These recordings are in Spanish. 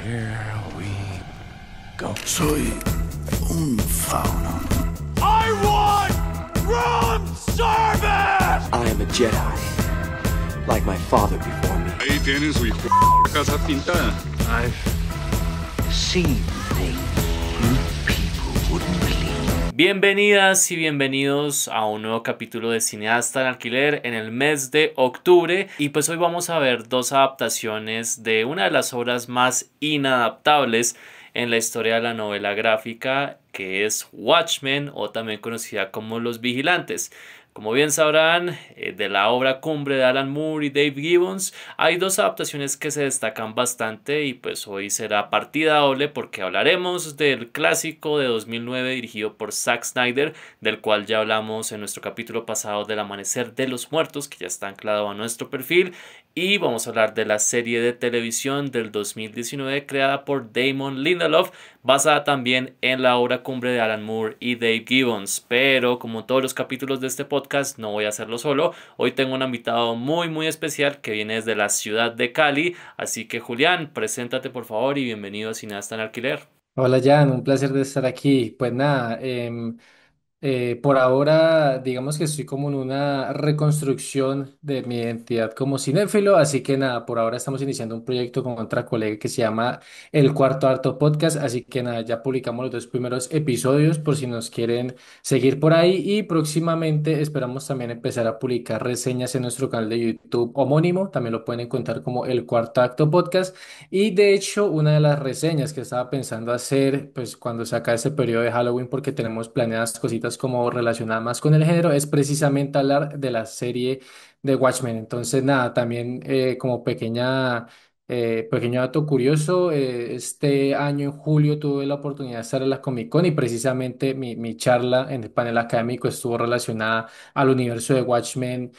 Here we go. Soy un fauno. I want room service! I am a Jedi, like my father before me. Ahí tienen su hijo casa pintada. I've seen things you people wouldn't believe. Bienvenidas y bienvenidos a un nuevo capítulo de Cineasta en Alquiler en el mes de octubre, y pues hoy vamos a ver dos adaptaciones de una de las obras más inadaptables en la historia de la novela gráfica, que es Watchmen, o también conocida como Los Vigilantes. Como bien sabrán, de la obra cumbre de Alan Moore y Dave Gibbons, hay dos adaptaciones que se destacan bastante, y pues hoy será partida doble porque hablaremos del clásico de 2009 dirigido por Zack Snyder, del cual ya hablamos en nuestro capítulo pasado del Amanecer de los Muertos, que ya está anclado a nuestro perfil, y vamos a hablar de la serie de televisión del 2019 creada por Damon Lindelof, basada también en la obra cumbre de Alan Moore y Dave Gibbons. Pero como todos los capítulos de este podcast, no voy a hacerlo solo. Hoy tengo un invitado muy especial que viene desde la ciudad de Cali. Así que Julián, preséntate por favor y bienvenido a Cineasta en Alquiler. Hola Jan, un placer de estar aquí. Pues nada, por ahora digamos que estoy como en una reconstrucción de mi identidad como cinéfilo, así que nada, por ahora estamos iniciando un proyecto con otra colega que se llama El Cuarto Harto Podcast, así que nada, ya publicamos los dos primeros episodios por si nos quieren seguir por ahí, y próximamente esperamos también empezar a publicar reseñas en nuestro canal de YouTube homónimo, también lo pueden encontrar como El Cuarto Acto Podcast. Y de hecho, una de las reseñas que estaba pensando hacer, pues cuando se acabe ese periodo de Halloween, porque tenemos planeadas cositas como relacionadas más con el género, es precisamente hablar de la serie de Watchmen. Entonces, nada, también como pequeño dato curioso, este año en julio tuve la oportunidad de estar en la Comic Con, y precisamente mi charla en el panel académico estuvo relacionada al universo de Watchmen,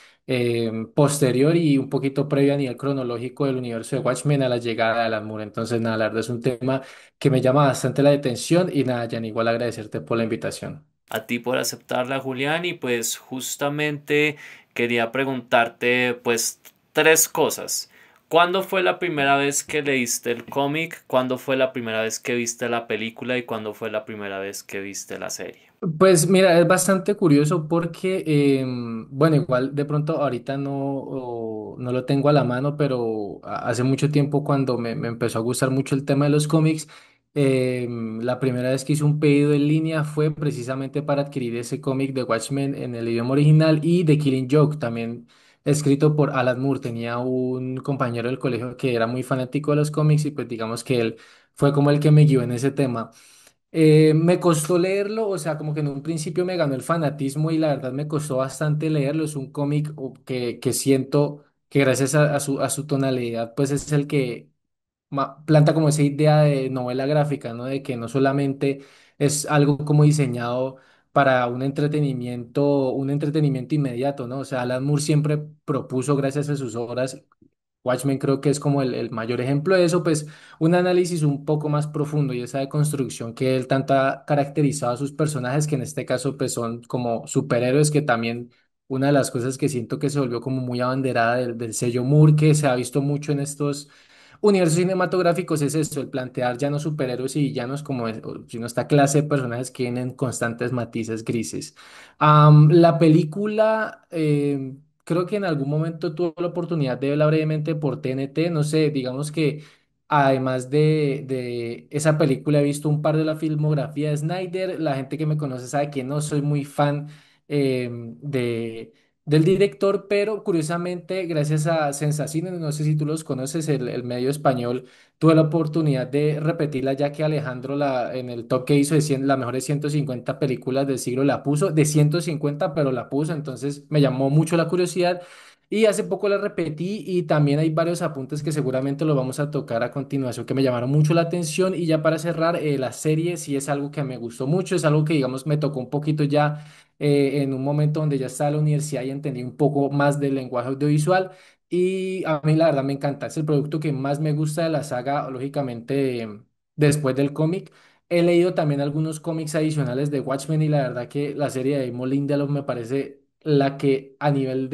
posterior y un poquito previo a nivel cronológico del universo de Watchmen a la llegada de Alan Moore. Entonces, nada, la verdad es un tema que me llama bastante la atención, y nada, Jan, igual agradecerte por la invitación. A ti por aceptarla, Julián, y pues justamente quería preguntarte pues tres cosas. ¿Cuándo fue la primera vez que leíste el cómic? ¿Cuándo fue la primera vez que viste la película? ¿Y cuándo fue la primera vez que viste la serie? Pues mira, es bastante curioso porque, bueno, igual de pronto ahorita no lo tengo a la mano, pero hace mucho tiempo cuando me empezó a gustar mucho el tema de los cómics, la primera vez que hice un pedido en línea fue precisamente para adquirir ese cómic de Watchmen en el idioma original, y The Killing Joke, también escrito por Alan Moore. Tenía un compañero del colegio que era muy fanático de los cómics, y pues digamos que él fue como el que me guió en ese tema. Me costó leerlo, o sea, como que en un principio me ganó el fanatismo, y la verdad me costó bastante leerlo. Es un cómic que siento que gracias a su tonalidad, pues es el que planta como esa idea de novela gráfica, ¿no? De que no solamente es algo como diseñado para un entretenimiento inmediato, ¿no? O sea, Alan Moore siempre propuso, gracias a sus obras, Watchmen creo que es como el mayor ejemplo de eso, pues un análisis un poco más profundo y esa deconstrucción que él tanto ha caracterizado a sus personajes, que en este caso pues son como superhéroes, que también una de las cosas que siento que se volvió como muy abanderada del sello Moore, que se ha visto mucho en estos universos cinematográficos, es esto, el plantear ya no superhéroes y villanos como sino esta clase de personajes que tienen constantes matices grises. La película, creo que en algún momento tuve la oportunidad de verla brevemente por TNT, no sé, digamos que además de esa película he visto un par de la filmografía de Snyder. La gente que me conoce sabe que no soy muy fan del director, pero curiosamente, gracias a Sensacine, no sé si tú los conoces, el medio español, tuve la oportunidad de repetirla, ya que Alejandro en el top que hizo de 100 las mejores 150 películas del siglo la puso, de 150 pero la puso, entonces me llamó mucho la curiosidad. Y hace poco la repetí, y también hay varios apuntes que seguramente lo vamos a tocar a continuación que me llamaron mucho la atención. Y ya para cerrar, la serie sí es algo que me gustó mucho, es algo que digamos me tocó un poquito ya en un momento donde ya estaba en la universidad y entendí un poco más del lenguaje audiovisual, y a mí la verdad me encanta, es el producto que más me gusta de la saga, lógicamente, después del cómic. He leído también algunos cómics adicionales de Watchmen, y la verdad que la serie de Damon Lindelof me parece la que a nivel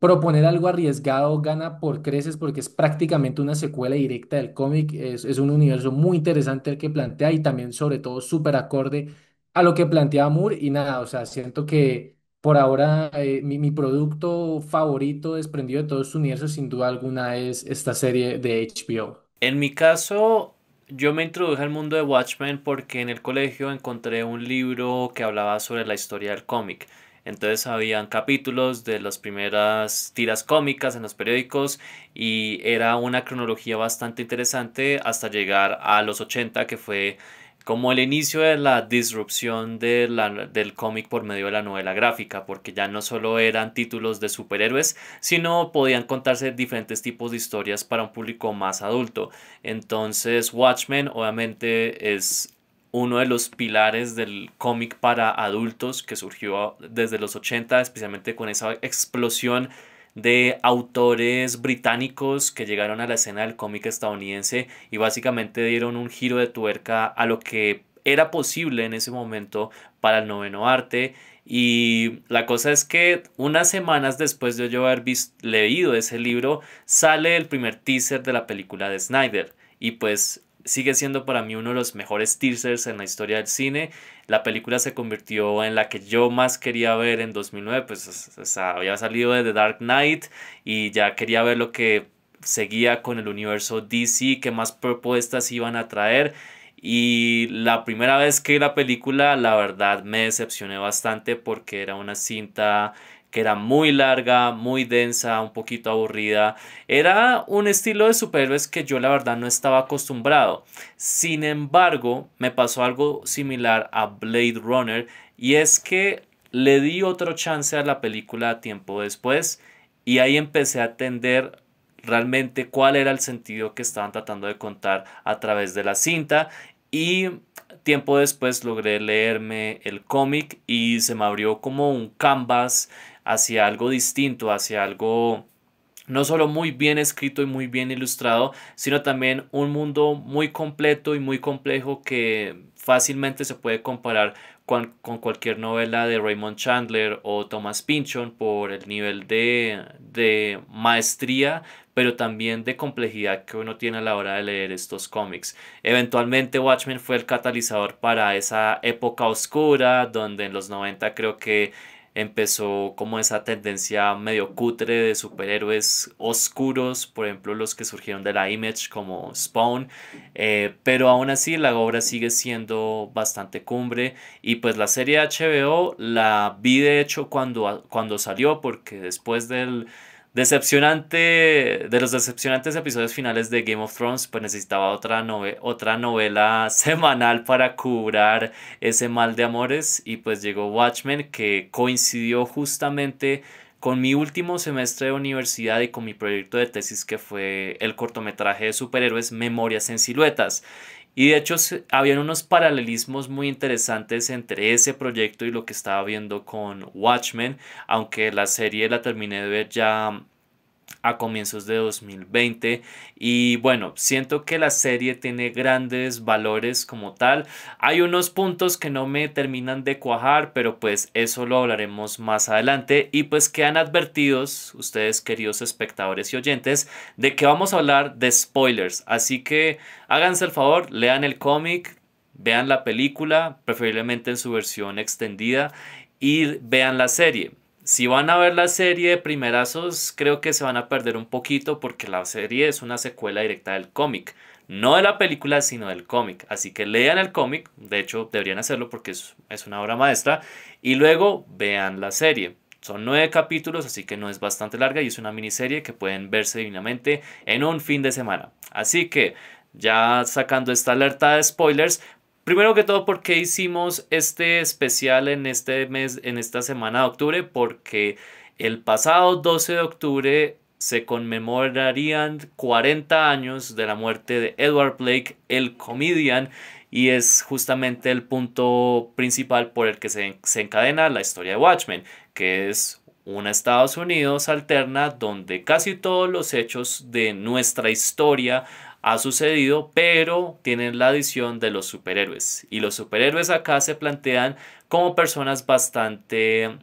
proponer algo arriesgado gana por creces porque es prácticamente una secuela directa del cómic. Es un universo muy interesante el que plantea y también sobre todo súper acorde a lo que planteaba Moore y nada, o sea, siento que por ahora mi producto favorito desprendido de todo este universo sin duda alguna es esta serie de HBO. En mi caso, yo me introduje al mundo de Watchmen porque en el colegio encontré un libro que hablaba sobre la historia del cómic. Entonces habían capítulos de las primeras tiras cómicas en los periódicos y era una cronología bastante interesante hasta llegar a los 80 que fue como el inicio de la disrupción del cómic por medio de la novela gráfica, porque ya no solo eran títulos de superhéroes, sino podían contarse diferentes tipos de historias para un público más adulto. Entonces, Watchmen obviamente es uno de los pilares del cómic para adultos que surgió desde los 80, especialmente con esa explosión de autores británicos que llegaron a la escena del cómic estadounidense y básicamente dieron un giro de tuerca a lo que era posible en ese momento para el noveno arte. Y la cosa es que unas semanas después de yo haber leído ese libro, sale el primer teaser de la película de Snyder. Y pues sigue siendo para mí uno de los mejores teasers en la historia del cine. La película se convirtió en la que yo más quería ver en 2009, pues o sea, había salido de The Dark Knight y ya quería ver lo que seguía con el universo DC, qué más propuestas iban a traer. Y la primera vez que vi la película, la verdad me decepcioné bastante porque era una cinta que era muy larga, muy densa, un poquito aburrida. Era un estilo de superhéroes que yo la verdad no estaba acostumbrado. Sin embargo, me pasó algo similar a Blade Runner y es que le di otro chance a la película tiempo después y ahí empecé a entender realmente cuál era el sentido que estaban tratando de contar a través de la cinta y tiempo después logré leerme el cómic y se me abrió como un canvas hacia algo distinto, hacia algo no solo muy bien escrito y muy bien ilustrado, sino también un mundo muy completo y muy complejo que fácilmente se puede comparar con cualquier novela de Raymond Chandler o Thomas Pynchon por el nivel de maestría, pero también de complejidad que uno tiene a la hora de leer estos cómics. Eventualmente Watchmen fue el catalizador para esa época oscura, donde en los 90 creo que empezó como esa tendencia medio cutre de superhéroes oscuros, por ejemplo los que surgieron de la Image como Spawn, pero aún así la obra sigue siendo bastante cumbre y pues la serie de HBO la vi de hecho cuando salió porque después de los decepcionantes episodios finales de Game of Thrones, pues necesitaba otra novela semanal para curar ese mal de amores y pues llegó Watchmen que coincidió justamente con mi último semestre de universidad y con mi proyecto de tesis que fue el cortometraje de superhéroes Memorias en Siluetas. Y de hecho habían unos paralelismos muy interesantes entre ese proyecto y lo que estaba viendo con Watchmen, aunque la serie la terminé de ver ya a comienzos de 2020 y bueno, siento que la serie tiene grandes valores como tal. Hay unos puntos que no me terminan de cuajar, pero pues eso lo hablaremos más adelante y pues quedan advertidos ustedes queridos espectadores y oyentes de que vamos a hablar de spoilers, así que háganse el favor, lean el cómic, vean la película, preferiblemente en su versión extendida y vean la serie. Si van a ver la serie de primerazos, creo que se van a perder un poquito porque la serie es una secuela directa del cómic. No de la película, sino del cómic. Así que lean el cómic, de hecho deberían hacerlo porque es una obra maestra, y luego vean la serie. Son 9 capítulos, así que no es bastante larga y es una miniserie que pueden verse divinamente en un fin de semana. Así que, ya sacando esta alerta de spoilers, primero que todo, ¿por qué hicimos este especial en este mes, en esta semana de octubre? Porque el pasado 12 de octubre se conmemorarían 40 años de la muerte de Edward Blake, el comedian, y es justamente el punto principal por el que se encadena la historia de Watchmen, que es una Estados Unidos alterna donde casi todos los hechos de nuestra historia ha sucedido, pero tienen la adición de los superhéroes. Y los superhéroes acá se plantean como personas bastante,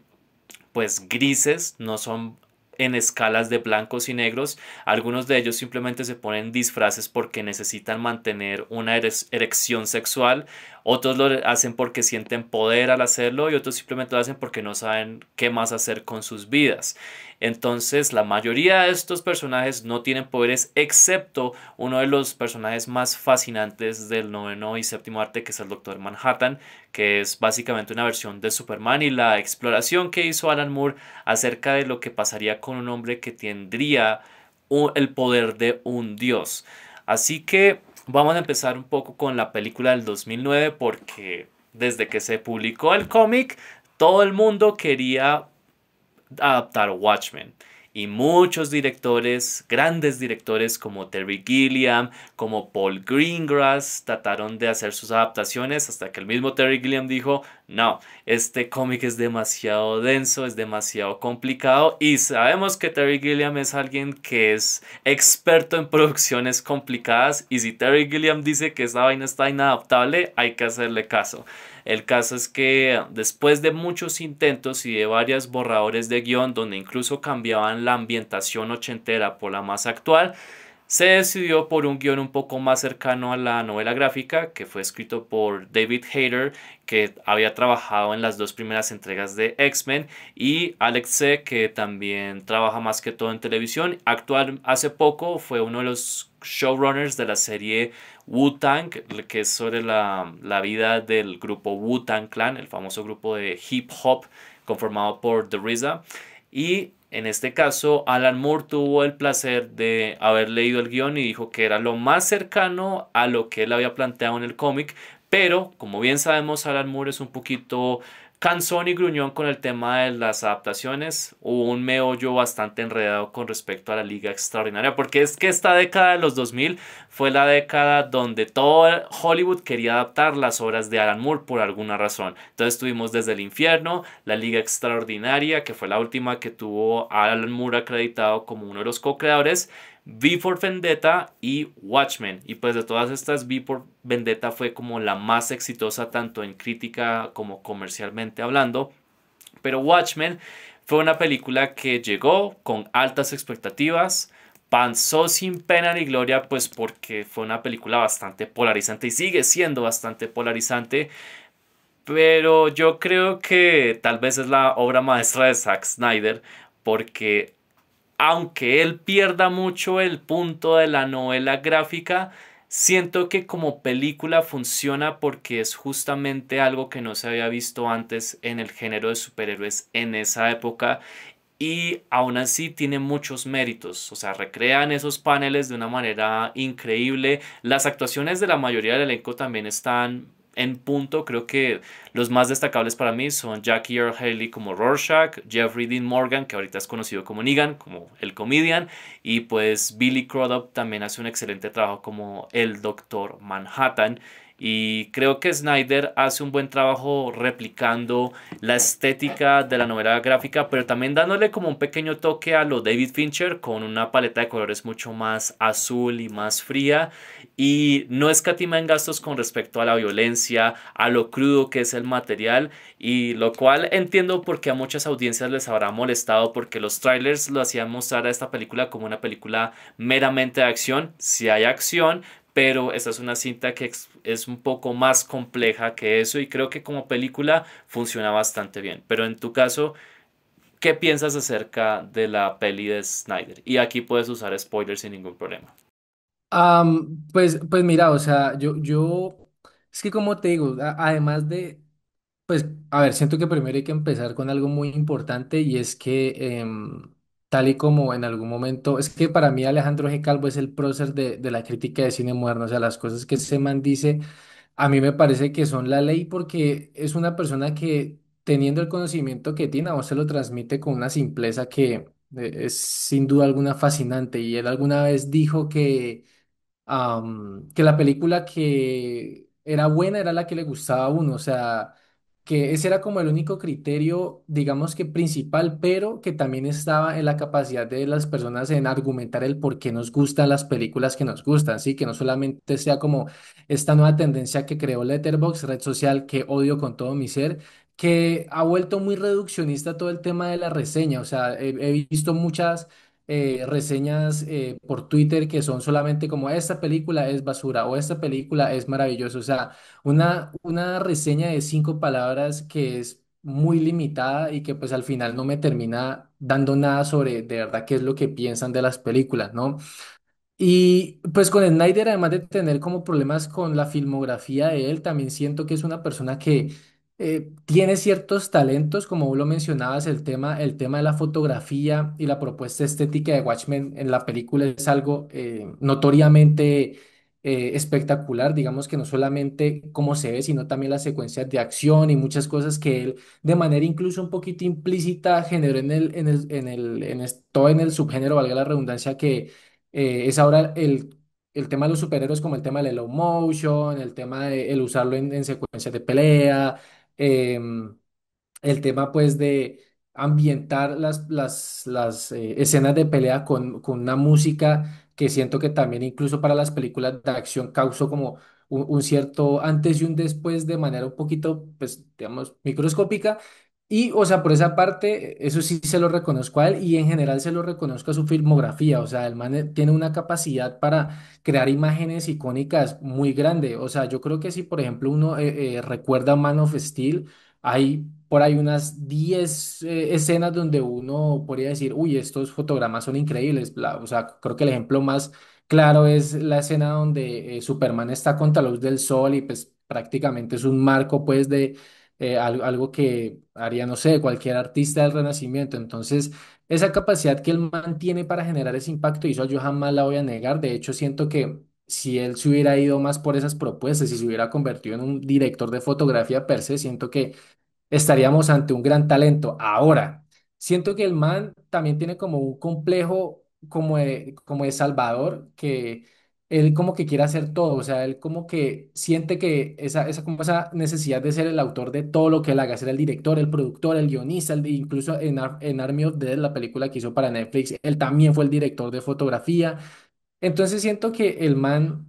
pues, grises, no son en escalas de blancos y negros. Algunos de ellos simplemente se ponen disfraces porque necesitan mantener una erección sexual. Otros lo hacen porque sienten poder al hacerlo y otros simplemente lo hacen porque no saben qué más hacer con sus vidas. Entonces, la mayoría de estos personajes no tienen poderes, excepto uno de los personajes más fascinantes del noveno y séptimo arte, que es el Doctor Manhattan, que es básicamente una versión de Superman y la exploración que hizo Alan Moore acerca de lo que pasaría con un hombre que tendría el poder de un dios. Así que vamos a empezar un poco con la película del 2009 porque desde que se publicó el cómic, todo el mundo quería adaptar Watchmen. Y muchos directores, grandes directores como Terry Gilliam, como Paul Greengrass, trataron de hacer sus adaptaciones hasta que el mismo Terry Gilliam dijo, no, este cómic es demasiado denso, es demasiado complicado y sabemos que Terry Gilliam es alguien que es experto en producciones complicadas y si Terry Gilliam dice que esa vaina está inadaptable, hay que hacerle caso. El caso es que después de muchos intentos y de varios borradores de guión donde incluso cambiaban la ambientación ochentera por la más actual, se decidió por un guión un poco más cercano a la novela gráfica que fue escrito por David Hayter, que había trabajado en las dos primeras entregas de X-Men, y Alex C., que también trabaja más que todo en televisión. Actual hace poco fue uno de los showrunners de la serie Wu-Tang, que es sobre la vida del grupo Wu-Tang Clan, el famoso grupo de hip hop conformado por The RZA. Y en este caso, Alan Moore tuvo el placer de haber leído el guión y dijo que era lo más cercano a lo que él había planteado en el cómic, pero como bien sabemos, Alan Moore es un poquito cansón y gruñón con el tema de las adaptaciones. Hubo un meollo bastante enredado con respecto a la Liga Extraordinaria, porque es que esta década de los 2000 fue la década donde todo Hollywood quería adaptar las obras de Alan Moore por alguna razón. Entonces tuvimos Desde el Infierno, la Liga Extraordinaria, que fue la última que tuvo a Alan Moore acreditado como uno de los co-creadores, V for Vendetta y Watchmen. Y pues de todas estas, V for Vendetta fue como la más exitosa tanto en crítica como comercialmente hablando. Pero Watchmen fue una película que llegó con altas expectativas, pasó sin pena ni gloria, pues porque fue una película bastante polarizante y sigue siendo bastante polarizante. Pero yo creo que tal vez es la obra maestra de Zack Snyder, porque aunque él pierda mucho el punto de la novela gráfica, siento que como película funciona porque es justamente algo que no se había visto antes en el género de superhéroes en esa época y aún así tiene muchos méritos. O sea, recrean esos paneles de una manera increíble. Las actuaciones de la mayoría del elenco también están en punto. Creo que los más destacables para mí son Jackie Earle Haley como Rorschach, Jeffrey Dean Morgan, que ahorita es conocido como Negan, como el comedian, y pues Billy Crudup también hace un excelente trabajo como el Doctor Manhattan. Y creo que Snyder hace un buen trabajo replicando la estética de la novela gráfica, pero también dándole como un pequeño toque a lo David Fincher con una paleta de colores mucho más azul y más fría. Y no escatima en gastos con respecto a la violencia, a lo crudo que es el material, y lo cual entiendo porque a muchas audiencias les habrá molestado porque los trailers lo hacían mostrar a esta película como una película meramente de acción. Si hay acción, pero esta es una cinta que es un poco más compleja que eso y creo que como película funciona bastante bien. Pero en tu caso, ¿qué piensas acerca de la peli de Snyder? Y aquí puedes usar spoilers sin ningún problema. Pues mira, o sea, es que como te digo, además de, pues, a ver, siento que primero hay que empezar con algo muy importante y es que, tal y como en algún momento, es que para mí Alejandro G. Calvo es el prócer de la crítica de cine moderno, o sea, las cosas que ese man dice, a mí me parece que son la ley porque es una persona que, teniendo el conocimiento que tiene, a vos se lo transmite con una simpleza que es sin duda alguna fascinante y él alguna vez dijo que la película que era buena era la que le gustaba a uno, o sea, que ese era como el único criterio, digamos que principal, pero que también estaba en la capacidad de las personas en argumentar el por qué nos gustan las películas que nos gustan, ¿sí? Que no solamente sea como esta nueva tendencia que creó Letterboxd, red social que odio con todo mi ser, que ha vuelto muy reduccionista todo el tema de la reseña. O sea, he visto muchas reseñas por Twitter que son solamente como esta película es basura o esta película es maravillosa. O sea, una reseña de 5 palabras que es muy limitada y que pues al final no me termina dando nada sobre de verdad qué es lo que piensan de las películas, ¿no? Y pues con Snyder, además de tener como problemas con la filmografía de él, también siento que es una persona que tiene ciertos talentos, como vos lo mencionabas, el tema de la fotografía y la propuesta estética de Watchmen en la película es algo notoriamente espectacular. Digamos que no solamente cómo se ve, sino también las secuencias de acción y muchas cosas que él, de manera incluso un poquito implícita, generó todo en el subgénero, valga la redundancia, que es ahora el tema de los superhéroes, como el tema del slow motion, el tema de el usarlo en secuencias de pelea, em, el tema pues de ambientar las escenas de pelea con una música que siento que también incluso para las películas de acción causó como un cierto antes y un después de manera un poquito, pues, digamos, microscópica. Y, o sea, por esa parte, eso sí se lo reconozco a él y en general se lo reconozco a su filmografía. O sea, el man tiene una capacidad para crear imágenes icónicas muy grande. O sea, yo creo que si, por ejemplo, uno recuerda Man of Steel, hay por ahí unas 10 escenas donde uno podría decir, uy, estos fotogramas son increíbles. O sea, creo que el ejemplo más claro es la escena donde Superman está contra la luz del sol y pues prácticamente es un marco pues de algo que haría, no sé, cualquier artista del Renacimiento. Entonces, esa capacidad que él mantiene para generar ese impacto, y eso yo jamás la voy a negar. De hecho, siento que si él se hubiera ido más por esas propuestas y se hubiera convertido en un director de fotografía per se, siento que estaríamos ante un gran talento. Ahora, siento que el man también tiene como un complejo como de Salvador, que él como que quiere hacer todo, o sea, él como que siente que esa necesidad de ser el autor de todo lo que él haga, ser el director, el productor, el guionista, incluso en Army of Dead, la película que hizo para Netflix, él también fue el director de fotografía. Entonces siento que el man,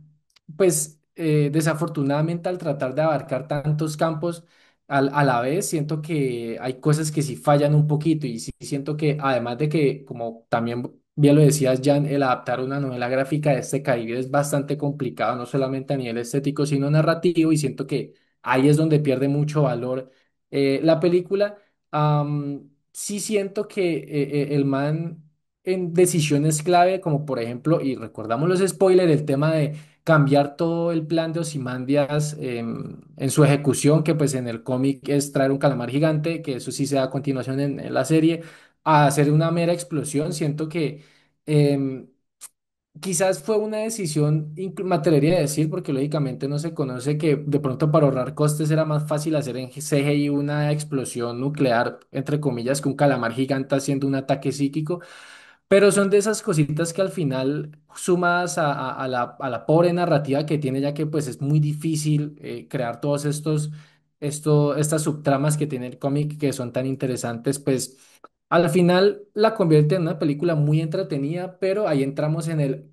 pues desafortunadamente al tratar de abarcar tantos campos a la vez, siento que hay cosas que sí fallan un poquito y sí siento que además de que, como también bien lo decías, Jan, el adaptar una novela gráfica de este calibre es bastante complicado, no solamente a nivel estético, sino narrativo y siento que ahí es donde pierde mucho valor la película. Sí siento que el man en decisiones clave, como por ejemplo, y recordamos los spoilers, el tema de cambiar todo el plan de Ozymandias en su ejecución, que pues en el cómic es traer un calamar gigante, que eso sí se da a continuación en la serie, a hacer una mera explosión. Siento que em, quizás fue una decisión, me atrevería a decir, porque lógicamente no se conoce que de pronto para ahorrar costes era más fácil hacer en CGI una explosión nuclear, entre comillas, que un calamar gigante haciendo un ataque psíquico. Pero son de esas cositas que al final, sumadas a la pobre narrativa que tiene, ya que pues es muy difícil crear todos estas subtramas que tiene el cómic que son tan interesantes, pues al final la convierte en una película muy entretenida, pero ahí entramos en el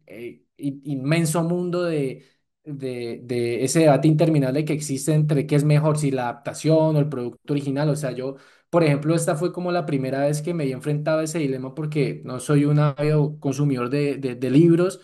inmenso mundo de ese debate interminable que existe entre qué es mejor, si la adaptación o el producto original. O sea, yo por ejemplo, esta fue como la primera vez que me he enfrentado a ese dilema porque no soy un ávido consumidor de libros,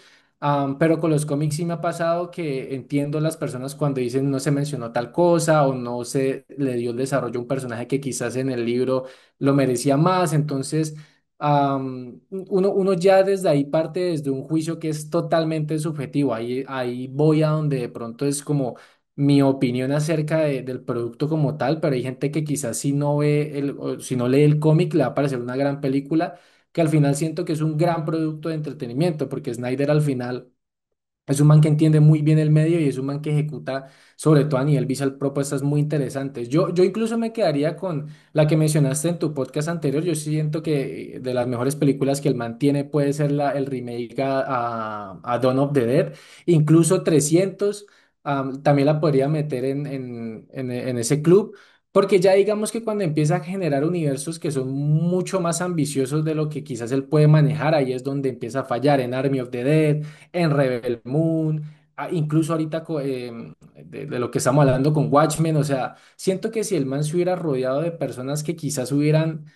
pero con los cómics sí me ha pasado que entiendo las personas cuando dicen no se mencionó tal cosa o no se le dio el desarrollo a un personaje que quizás en el libro lo merecía más. Entonces, uno ya desde ahí parte desde un juicio que es totalmente subjetivo. Ahí voy a donde de pronto es como mi opinión acerca del producto como tal, pero hay gente que quizás si no ve o si no lee el cómic le va a parecer una gran película, que al final siento que es un gran producto de entretenimiento, porque Snyder al final es un man que entiende muy bien el medio y es un man que ejecuta, sobre todo a nivel visual, propuestas muy interesantes. Yo incluso me quedaría con la que mencionaste en tu podcast anterior. Yo sí siento que de las mejores películas que el man tiene puede ser el remake a Dawn of the Dead. Incluso 300 también la podría meter en ese club. Porque ya digamos que cuando empieza a generar universos que son mucho más ambiciosos de lo que quizás él puede manejar, ahí es donde empieza a fallar en Army of the Dead, en Rebel Moon. incluso ahorita de lo que estamos hablando con Watchmen, o sea, siento que si el man se hubiera rodeado de personas que quizás hubieran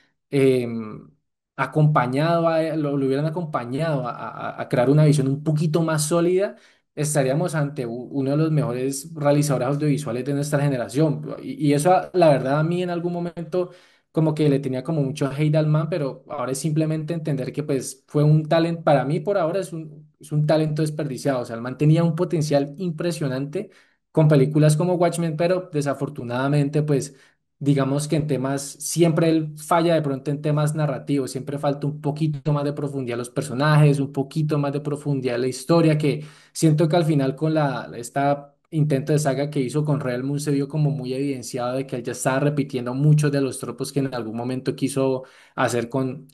acompañado lo hubieran acompañado a crear una visión un poquito más sólida, estaríamos ante uno de los mejores realizadores audiovisuales de nuestra generación. Y eso, la verdad, a mí en algún momento como que le tenía como mucho hate al man, pero ahora es simplemente entender que pues fue un talento, para mí por ahora es un talento desperdiciado, o sea, el man tenía un potencial impresionante con películas como Watchmen, pero desafortunadamente pues digamos que en temas, siempre él falla de pronto en temas narrativos, siempre falta un poquito más de profundidad a los personajes, un poquito más de profundidad a la historia, que siento que al final con esta intento de saga que hizo con Real Moon se vio como muy evidenciado de que él ya estaba repitiendo muchos de los tropos que en algún momento quiso hacer con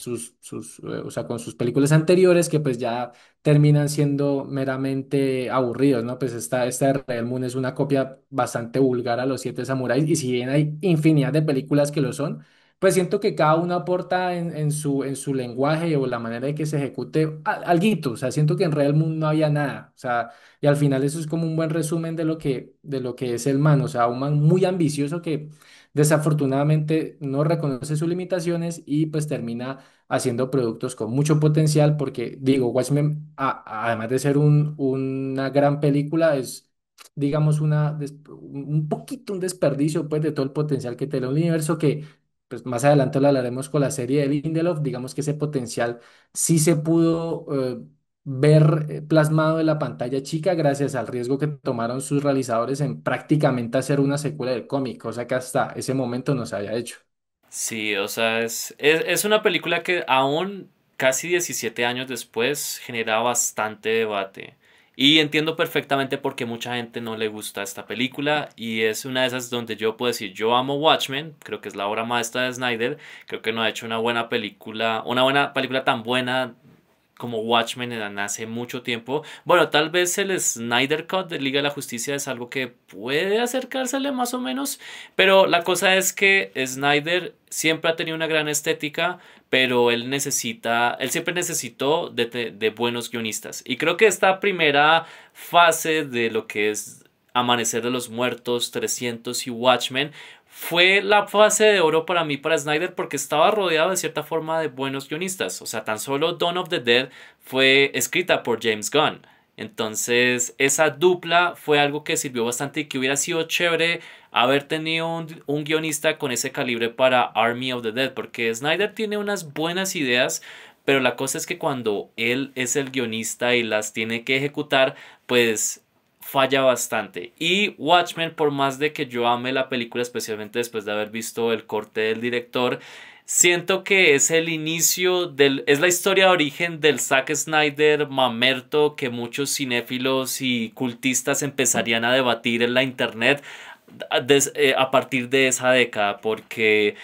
o sea, con sus películas anteriores, que pues ya terminan siendo meramente aburridos, ¿no? Pues esta de Real Moon es una copia bastante vulgar a Los Siete Samuráis, y si bien hay infinidad de películas que lo son, pues siento que cada uno aporta en su lenguaje o la manera de que se ejecute alguito, o sea, siento que en Real Moon no había nada, o sea, y al final eso es como un buen resumen de lo que es el man, o sea, un man muy ambicioso que desafortunadamente no reconoce sus limitaciones y pues termina haciendo productos con mucho potencial porque digo, Watchmen, además de ser una gran película, es digamos un poquito un desperdicio pues de todo el potencial que tiene el universo que pues más adelante lo hablaremos con la serie de Lindelof, digamos que ese potencial sí se pudo ver plasmado en la pantalla chica gracias al riesgo que tomaron sus realizadores en prácticamente hacer una secuela del cómic, cosa que hasta ese momento no se había hecho. Sí, o sea, es una película que aún casi 17 años después genera bastante debate. Y entiendo perfectamente por qué mucha gente no le gusta esta película. Y es una de esas donde yo puedo decir, yo amo Watchmen, creo que es la obra maestra de Snyder. Creo que no ha hecho una buena película tan buena como Watchmen en hace mucho tiempo. Bueno, tal vez el Snyder Cut de Liga de la Justicia es algo que puede acercársele más o menos, pero la cosa es que Snyder siempre ha tenido una gran estética, pero él siempre necesitó de buenos guionistas. Y creo que esta primera fase de lo que es Amanecer de los Muertos, 300 y Watchmen fue la fase de oro para mí, para Snyder, porque estaba rodeado de cierta forma de buenos guionistas. O sea, tan solo Dawn of the Dead fue escrita por James Gunn. Entonces, esa dupla fue algo que sirvió bastante y que hubiera sido chévere haber tenido un guionista con ese calibre para Army of the Dead, porque Snyder tiene unas buenas ideas, pero la cosa es que cuando él es el guionista y las tiene que ejecutar, pues falla bastante. Y Watchmen, por más de que yo ame la película, especialmente después de haber visto el corte del director, siento que es el inicio es la historia de origen del Zack Snyder mamerto que muchos cinéfilos y cultistas empezarían a debatir en la internet a partir de esa década, porque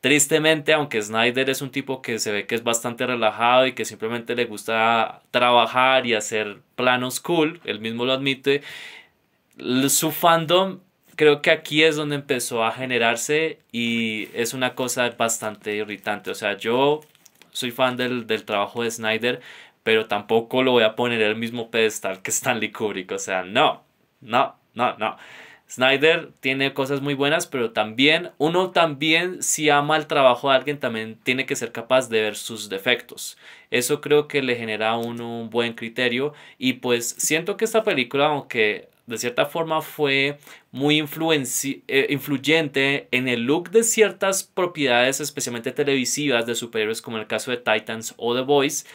tristemente, aunque Snyder es un tipo que se ve que es bastante relajado y que simplemente le gusta trabajar y hacer planos cool, él mismo lo admite, su fandom creo que aquí es donde empezó a generarse y es una cosa bastante irritante. O sea, yo soy fan del trabajo de Snyder, pero tampoco lo voy a poner en el mismo pedestal que Stanley Kubrick. O sea, no, no, no, no. Snyder tiene cosas muy buenas, pero uno también, si ama el trabajo de alguien, también tiene que ser capaz de ver sus defectos. Eso creo que le genera a uno un buen criterio. Y pues siento que esta película, aunque de cierta forma fue muy influyente en el look de ciertas propiedades, especialmente televisivas de superhéroes, como en el caso de Titans o The Boys,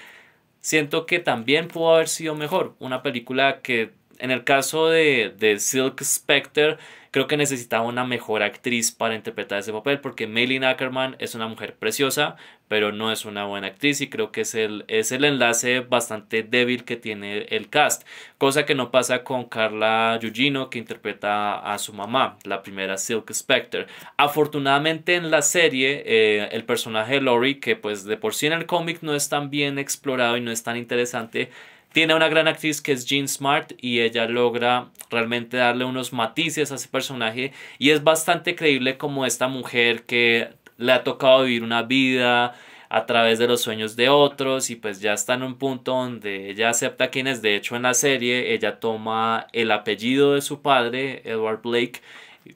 siento que también pudo haber sido mejor. Una película que en el caso de Silk Spectre, creo que necesitaba una mejor actriz para interpretar ese papel, porque Malin Ackerman es una mujer preciosa, pero no es una buena actriz y creo que es el enlace bastante débil que tiene el cast, cosa que no pasa con Carla Gugino, que interpreta a su mamá, la primera Silk Spectre. Afortunadamente en la serie, el personaje de Laurie, que pues de por sí en el cómic no es tan bien explorado y no es tan interesante, tiene una gran actriz que es Jean Smart y ella logra realmente darle unos matices a ese personaje y es bastante creíble como esta mujer que le ha tocado vivir una vida a través de los sueños de otros y pues ya está en un punto donde ella acepta quién es. De hecho, en la serie ella toma el apellido de su padre, Edward Blake,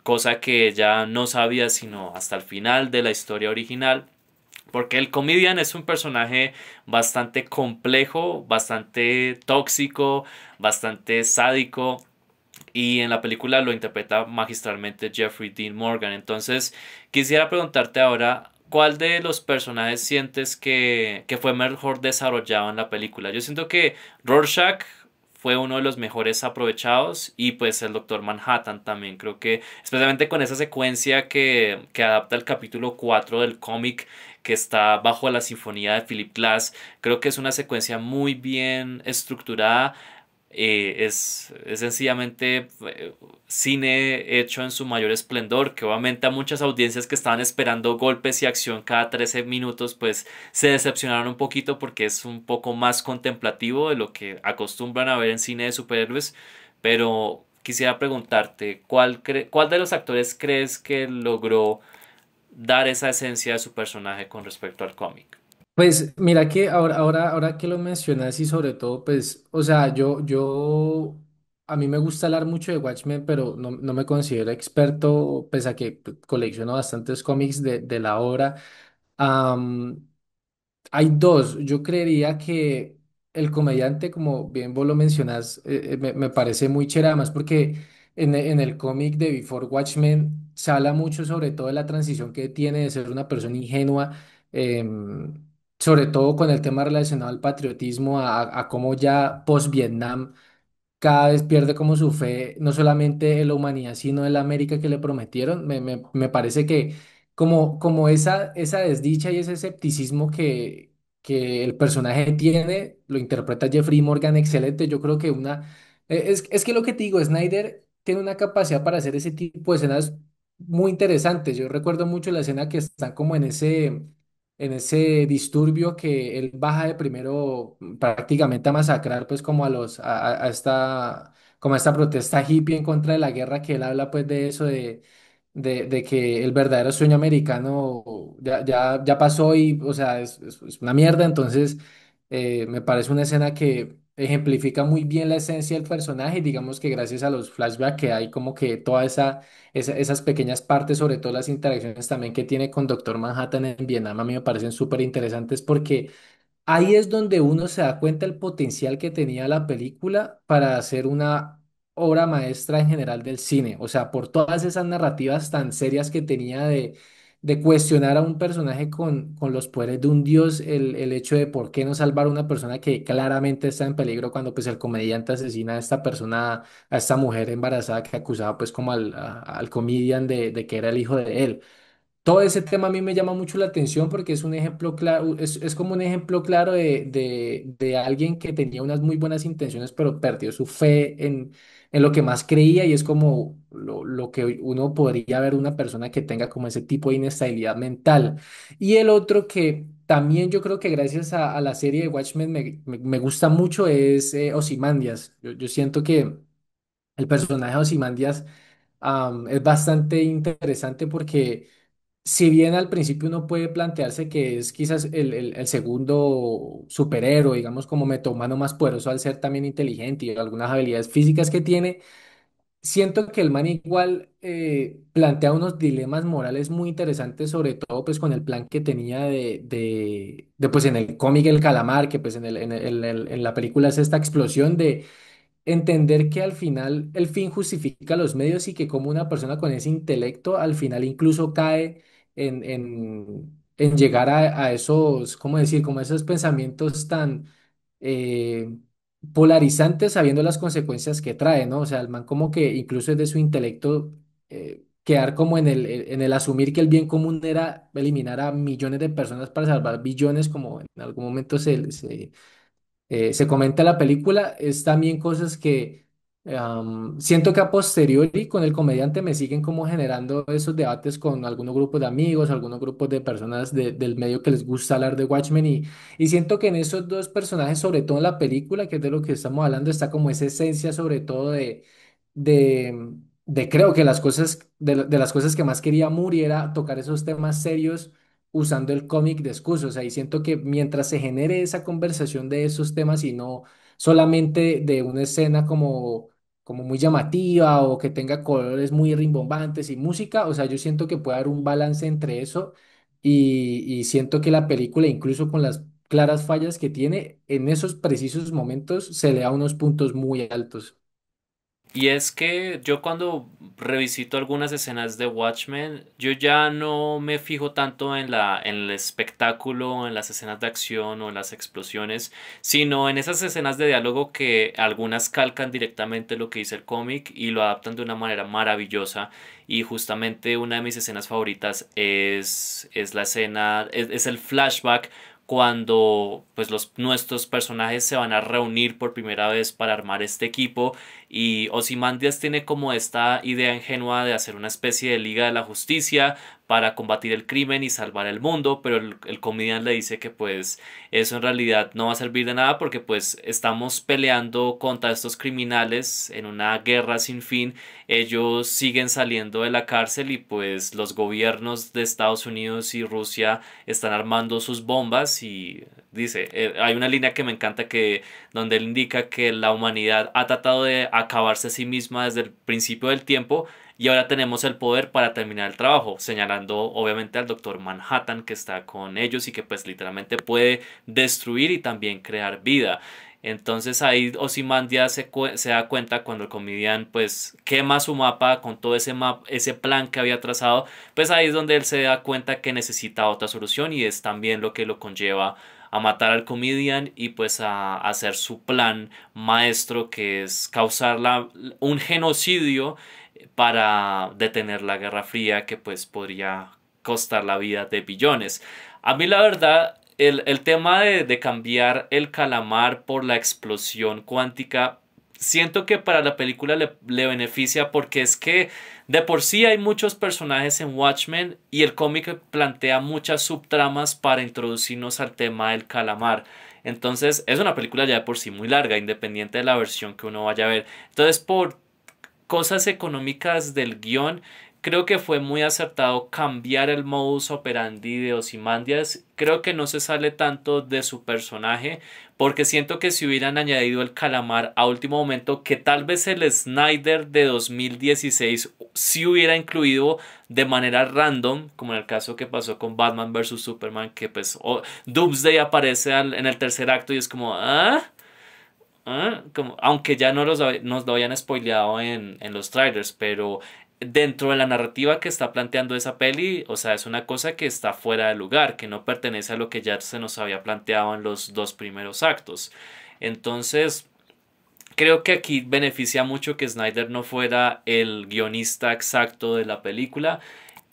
cosa que ella no sabía sino hasta el final de la historia original. Porque el comedian es un personaje bastante complejo, bastante tóxico, bastante sádico. Y en la película lo interpreta magistralmente Jeffrey Dean Morgan. Entonces, quisiera preguntarte ahora, ¿cuál de los personajes sientes que fue mejor desarrollado en la película? Yo siento que Rorschach fue uno de los mejores aprovechados y pues el Doctor Manhattan también. Creo que especialmente con esa secuencia que adapta el capítulo 4 del cómic que está bajo la sinfonía de Philip Glass, creo que es una secuencia muy bien estructurada. Es sencillamente cine hecho en su mayor esplendor, que obviamente a muchas audiencias que estaban esperando golpes y acción cada 13 minutos pues se decepcionaron un poquito porque es un poco más contemplativo de lo que acostumbran a ver en cine de superhéroes. Pero quisiera preguntarte, ¿cuál de los actores crees que logró dar esa esencia de su personaje con respecto al cómic? Pues mira que ahora que lo mencionas y sobre todo, pues, o sea, a mí me gusta hablar mucho de Watchmen, pero no me considero experto, pese a que pues, colecciono bastantes cómics de la obra. Hay dos. Yo creería que el comediante, como bien vos lo mencionás, me parece muy chévere, además porque en el cómic de Before Watchmen se habla mucho sobre todo de la transición que tiene de ser una persona ingenua, sobre todo con el tema relacionado al patriotismo, a cómo ya post-Vietnam cada vez pierde como su fe, no solamente en la humanidad, sino en la América que le prometieron. Me parece que como esa desdicha y ese escepticismo que el personaje tiene, lo interpreta Jeffrey Morgan excelente. Yo creo que es que lo que te digo, Snyder tiene una capacidad para hacer ese tipo de escenas muy interesantes. Yo recuerdo mucho la escena que están como en ese disturbio que él baja de primero prácticamente a masacrar pues como a esta protesta hippie en contra de la guerra, que él habla pues de eso de que el verdadero sueño americano ya pasó y o sea es una mierda. Entonces me parece una escena que ejemplifica muy bien la esencia del personaje y digamos que gracias a los flashbacks que hay como que toda esas pequeñas partes, sobre todo las interacciones también que tiene con Doctor Manhattan en Vietnam, a mí me parecen súper interesantes porque ahí es donde uno se da cuenta el potencial que tenía la película para hacer una obra maestra en general del cine. O sea, por todas esas narrativas tan serias que tenía de cuestionar a un personaje con los poderes de un dios, el hecho de por qué no salvar a una persona que claramente está en peligro cuando pues el comediante asesina a esta persona, a esta mujer embarazada que acusaba pues como al comedian de que era el hijo de él. Todo ese tema a mí me llama mucho la atención porque es un ejemplo claro, es como un ejemplo claro de alguien que tenía unas muy buenas intenciones, pero perdió su fe en lo que más creía y es como lo que uno podría ver una persona que tenga como ese tipo de inestabilidad mental. Y el otro que también yo creo que gracias a la serie de Watchmen me gusta mucho es Ozymandias. Yo siento que el personaje de Ozymandias es bastante interesante porque si bien al principio uno puede plantearse que es quizás el segundo superhéroe, digamos como metahumano más poderoso al ser también inteligente y algunas habilidades físicas que tiene, siento que el man igual plantea unos dilemas morales muy interesantes, sobre todo pues con el plan que tenía de pues en el cómic El Calamar, que pues en la película es esta explosión de entender que al final el fin justifica los medios y que como una persona con ese intelecto al final incluso cae en llegar a esos, ¿cómo decir? Como esos pensamientos tan eh, polarizantes sabiendo las consecuencias que trae, ¿no? O sea, el man como que incluso es de su intelecto quedar como en el asumir que el bien común era eliminar a millones de personas para salvar billones, como en algún momento se comenta en la película, es también cosas que siento que a posteriori con el comediante me siguen como generando esos debates con algunos grupos de amigos, algunos grupos de personas del medio que les gusta hablar de Watchmen y siento que en esos dos personajes, sobre todo en la película, que es de lo que estamos hablando, está como esa esencia sobre todo de creo que de las cosas que más quería Muri era tocar esos temas serios usando el cómic de excusa. O sea, y siento que mientras se genere esa conversación de esos temas y no solamente de una escena como muy llamativa o que tenga colores muy rimbombantes y música, o sea, yo siento que puede haber un balance entre eso y siento que la película, incluso con las claras fallas que tiene, en esos precisos momentos se le da unos puntos muy altos. Y es que yo cuando revisito algunas escenas de Watchmen, yo ya no me fijo tanto en en el espectáculo, en las escenas de acción o en las explosiones, sino en esas escenas de diálogo que algunas calcan directamente lo que dice el cómic y lo adaptan de una manera maravillosa. Y justamente una de mis escenas favoritas es la escena, es el flashback cuando pues nuestros personajes se van a reunir por primera vez para armar este equipo y Ozymandias tiene como esta idea ingenua de hacer una especie de Liga de la Justicia para combatir el crimen y salvar el mundo, pero el comedian le dice que pues eso en realidad no va a servir de nada porque pues estamos peleando contra estos criminales en una guerra sin fin. Ellos siguen saliendo de la cárcel y pues los gobiernos de Estados Unidos y Rusia están armando sus bombas y dice, hay una línea que me encanta que donde él indica que la humanidad ha tratado de acabarse a sí misma desde el principio del tiempo y ahora tenemos el poder para terminar el trabajo, señalando obviamente al doctor Manhattan que está con ellos y que pues literalmente puede destruir y también crear vida. Entonces ahí Ozymandias se da cuenta cuando el comedian pues quema su mapa con todo ese plan que había trazado, pues ahí es donde él se da cuenta que necesita otra solución y es también lo que lo conlleva a matar al comedian y pues a hacer su plan maestro que es causar un genocidio para detener la Guerra Fría que pues podría costar la vida de billones. A mí la verdad, el tema de cambiar el calamar por la explosión cuántica, siento que para la película le beneficia porque es que de por sí hay muchos personajes en Watchmen y el cómic plantea muchas subtramas para introducirnos al tema del calamar. Entonces es una película ya de por sí muy larga, independiente de la versión que uno vaya a ver. Entonces por cosas económicas del guión, creo que fue muy acertado cambiar el modus operandi de Ozymandias. Creo que no se sale tanto de su personaje, porque siento que si hubieran añadido el calamar a último momento, que tal vez el Snyder de 2016 sí hubiera incluido de manera random, como en el caso que pasó con Batman versus Superman, que pues Doomsday aparece en el tercer acto y es como, ¿ah? Como, aunque ya nos lo habían spoileado en los trailers, pero dentro de la narrativa que está planteando esa peli, o sea, es una cosa que está fuera de lugar, que no pertenece a lo que ya se nos había planteado en los dos primeros actos. Entonces, creo que aquí beneficia mucho que Snyder no fuera el guionista exacto de la película.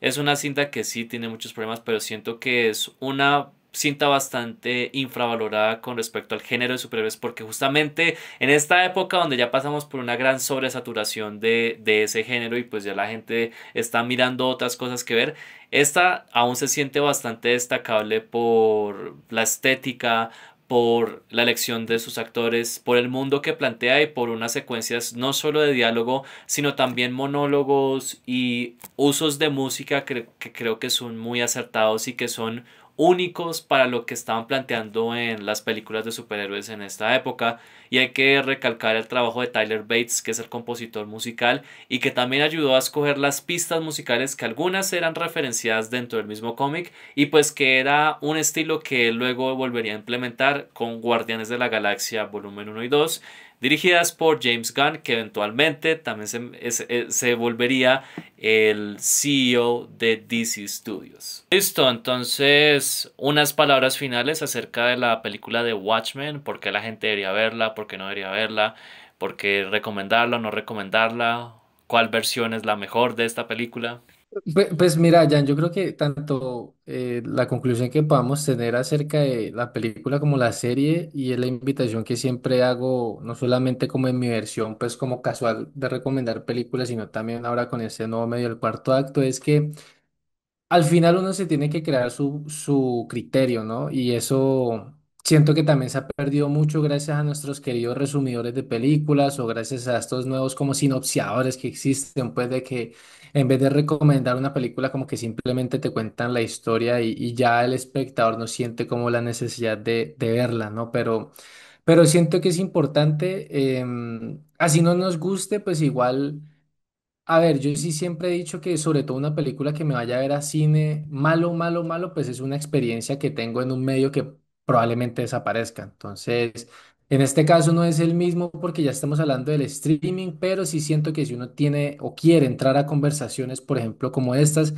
Es una cinta que sí tiene muchos problemas, pero siento que es una cinta bastante infravalorada con respecto al género de superhéroes porque justamente en esta época donde ya pasamos por una gran sobresaturación de ese género y pues ya la gente está mirando otras cosas que ver, esta aún se siente bastante destacable por la estética, por la elección de sus actores, por el mundo que plantea y por unas secuencias no solo de diálogo, sino también monólogos y usos de música que creo que son muy acertados y que son únicos para lo que estaban planteando en las películas de superhéroes en esta época. Y hay que recalcar el trabajo de Tyler Bates, que es el compositor musical y que también ayudó a escoger las pistas musicales que algunas eran referenciadas dentro del mismo cómic y pues que era un estilo que él luego volvería a implementar con Guardianes de la Galaxia volumen 1 y 2 dirigidas por James Gunn, que eventualmente también se volvería el CEO de DC Studios. Listo, entonces unas palabras finales acerca de la película de Watchmen, por qué la gente debería verla, por qué no debería verla, por qué recomendarla o no recomendarla, cuál versión es la mejor de esta película. Pues, mira, Jan, yo creo que tanto la conclusión que podamos tener acerca de la película como la serie y es la invitación que siempre hago, no solamente como en mi versión, pues como casual de recomendar películas, sino también ahora con este nuevo medio, el cuarto acto, es que al final uno se tiene que crear su criterio, ¿no? Y eso Siento que también se ha perdido mucho gracias a nuestros queridos resumidores de películas o gracias a estos nuevos como sinopsiadores que existen, pues de que en vez de recomendar una película como que simplemente te cuentan la historia y ya el espectador no siente como la necesidad de verla, ¿no? Pero siento que es importante, así no nos guste, pues igual. A ver, yo sí siempre he dicho que sobre todo una película que me vaya a ver a cine, malo, malo, malo, pues es una experiencia que tengo en un medio que probablemente desaparezca. Entonces, en este caso no es el mismo porque ya estamos hablando del streaming, pero sí siento que si uno tiene o quiere entrar a conversaciones, por ejemplo, como estas,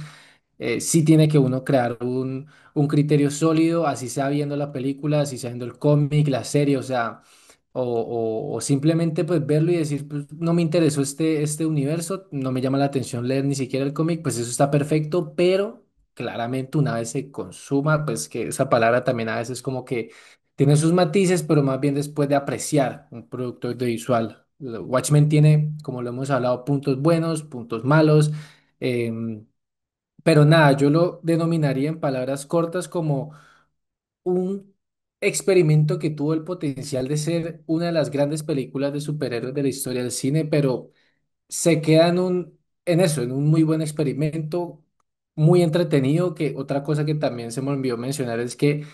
sí tiene que uno crear un criterio sólido, así sea viendo la película, así sea viendo el cómic, la serie, o sea, o simplemente pues verlo y decir, pues, no me interesó este universo, no me llama la atención leer ni siquiera el cómic, pues eso está perfecto, pero claramente una vez se consuma, pues que esa palabra también a veces como que tiene sus matices, pero más bien después de apreciar un producto audiovisual. Watchmen tiene, como lo hemos hablado, puntos buenos, puntos malos. em, pero nada, yo lo denominaría en palabras cortas como un experimento que tuvo el potencial de ser una de las grandes películas de superhéroes de la historia del cine, pero se queda en eso, en un muy buen experimento, muy entretenido, que otra cosa que también se me olvidó mencionar es que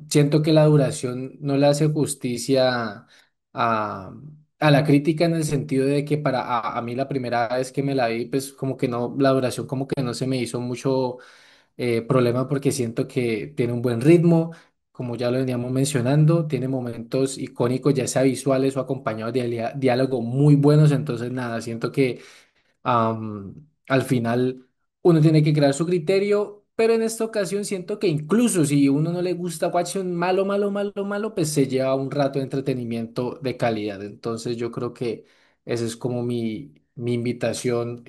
siento que la duración no le hace justicia a, a la crítica en el sentido de que a mí la primera vez que me la vi, pues como que no, la duración como que no se me hizo mucho problema porque siento que tiene un buen ritmo, como ya lo veníamos mencionando, tiene momentos icónicos, ya sea visuales o acompañados de diálogo muy buenos, entonces nada, siento que al final uno tiene que crear su criterio, pero en esta ocasión siento que incluso si uno no le gusta Watchmen malo, malo, malo, malo, pues se lleva un rato de entretenimiento de calidad. Entonces yo creo que esa es como mi invitación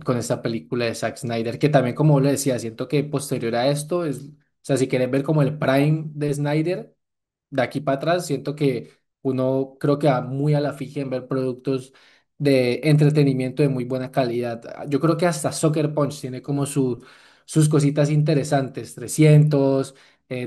con esta película de Zack Snyder, que también como le decía, siento que posterior a esto es, o sea, si quieres ver como el prime de Snyder, de aquí para atrás, siento que uno creo que va muy a la fija en ver productos de entretenimiento de muy buena calidad. Yo creo que hasta Sucker Punch tiene como sus cositas interesantes, 300,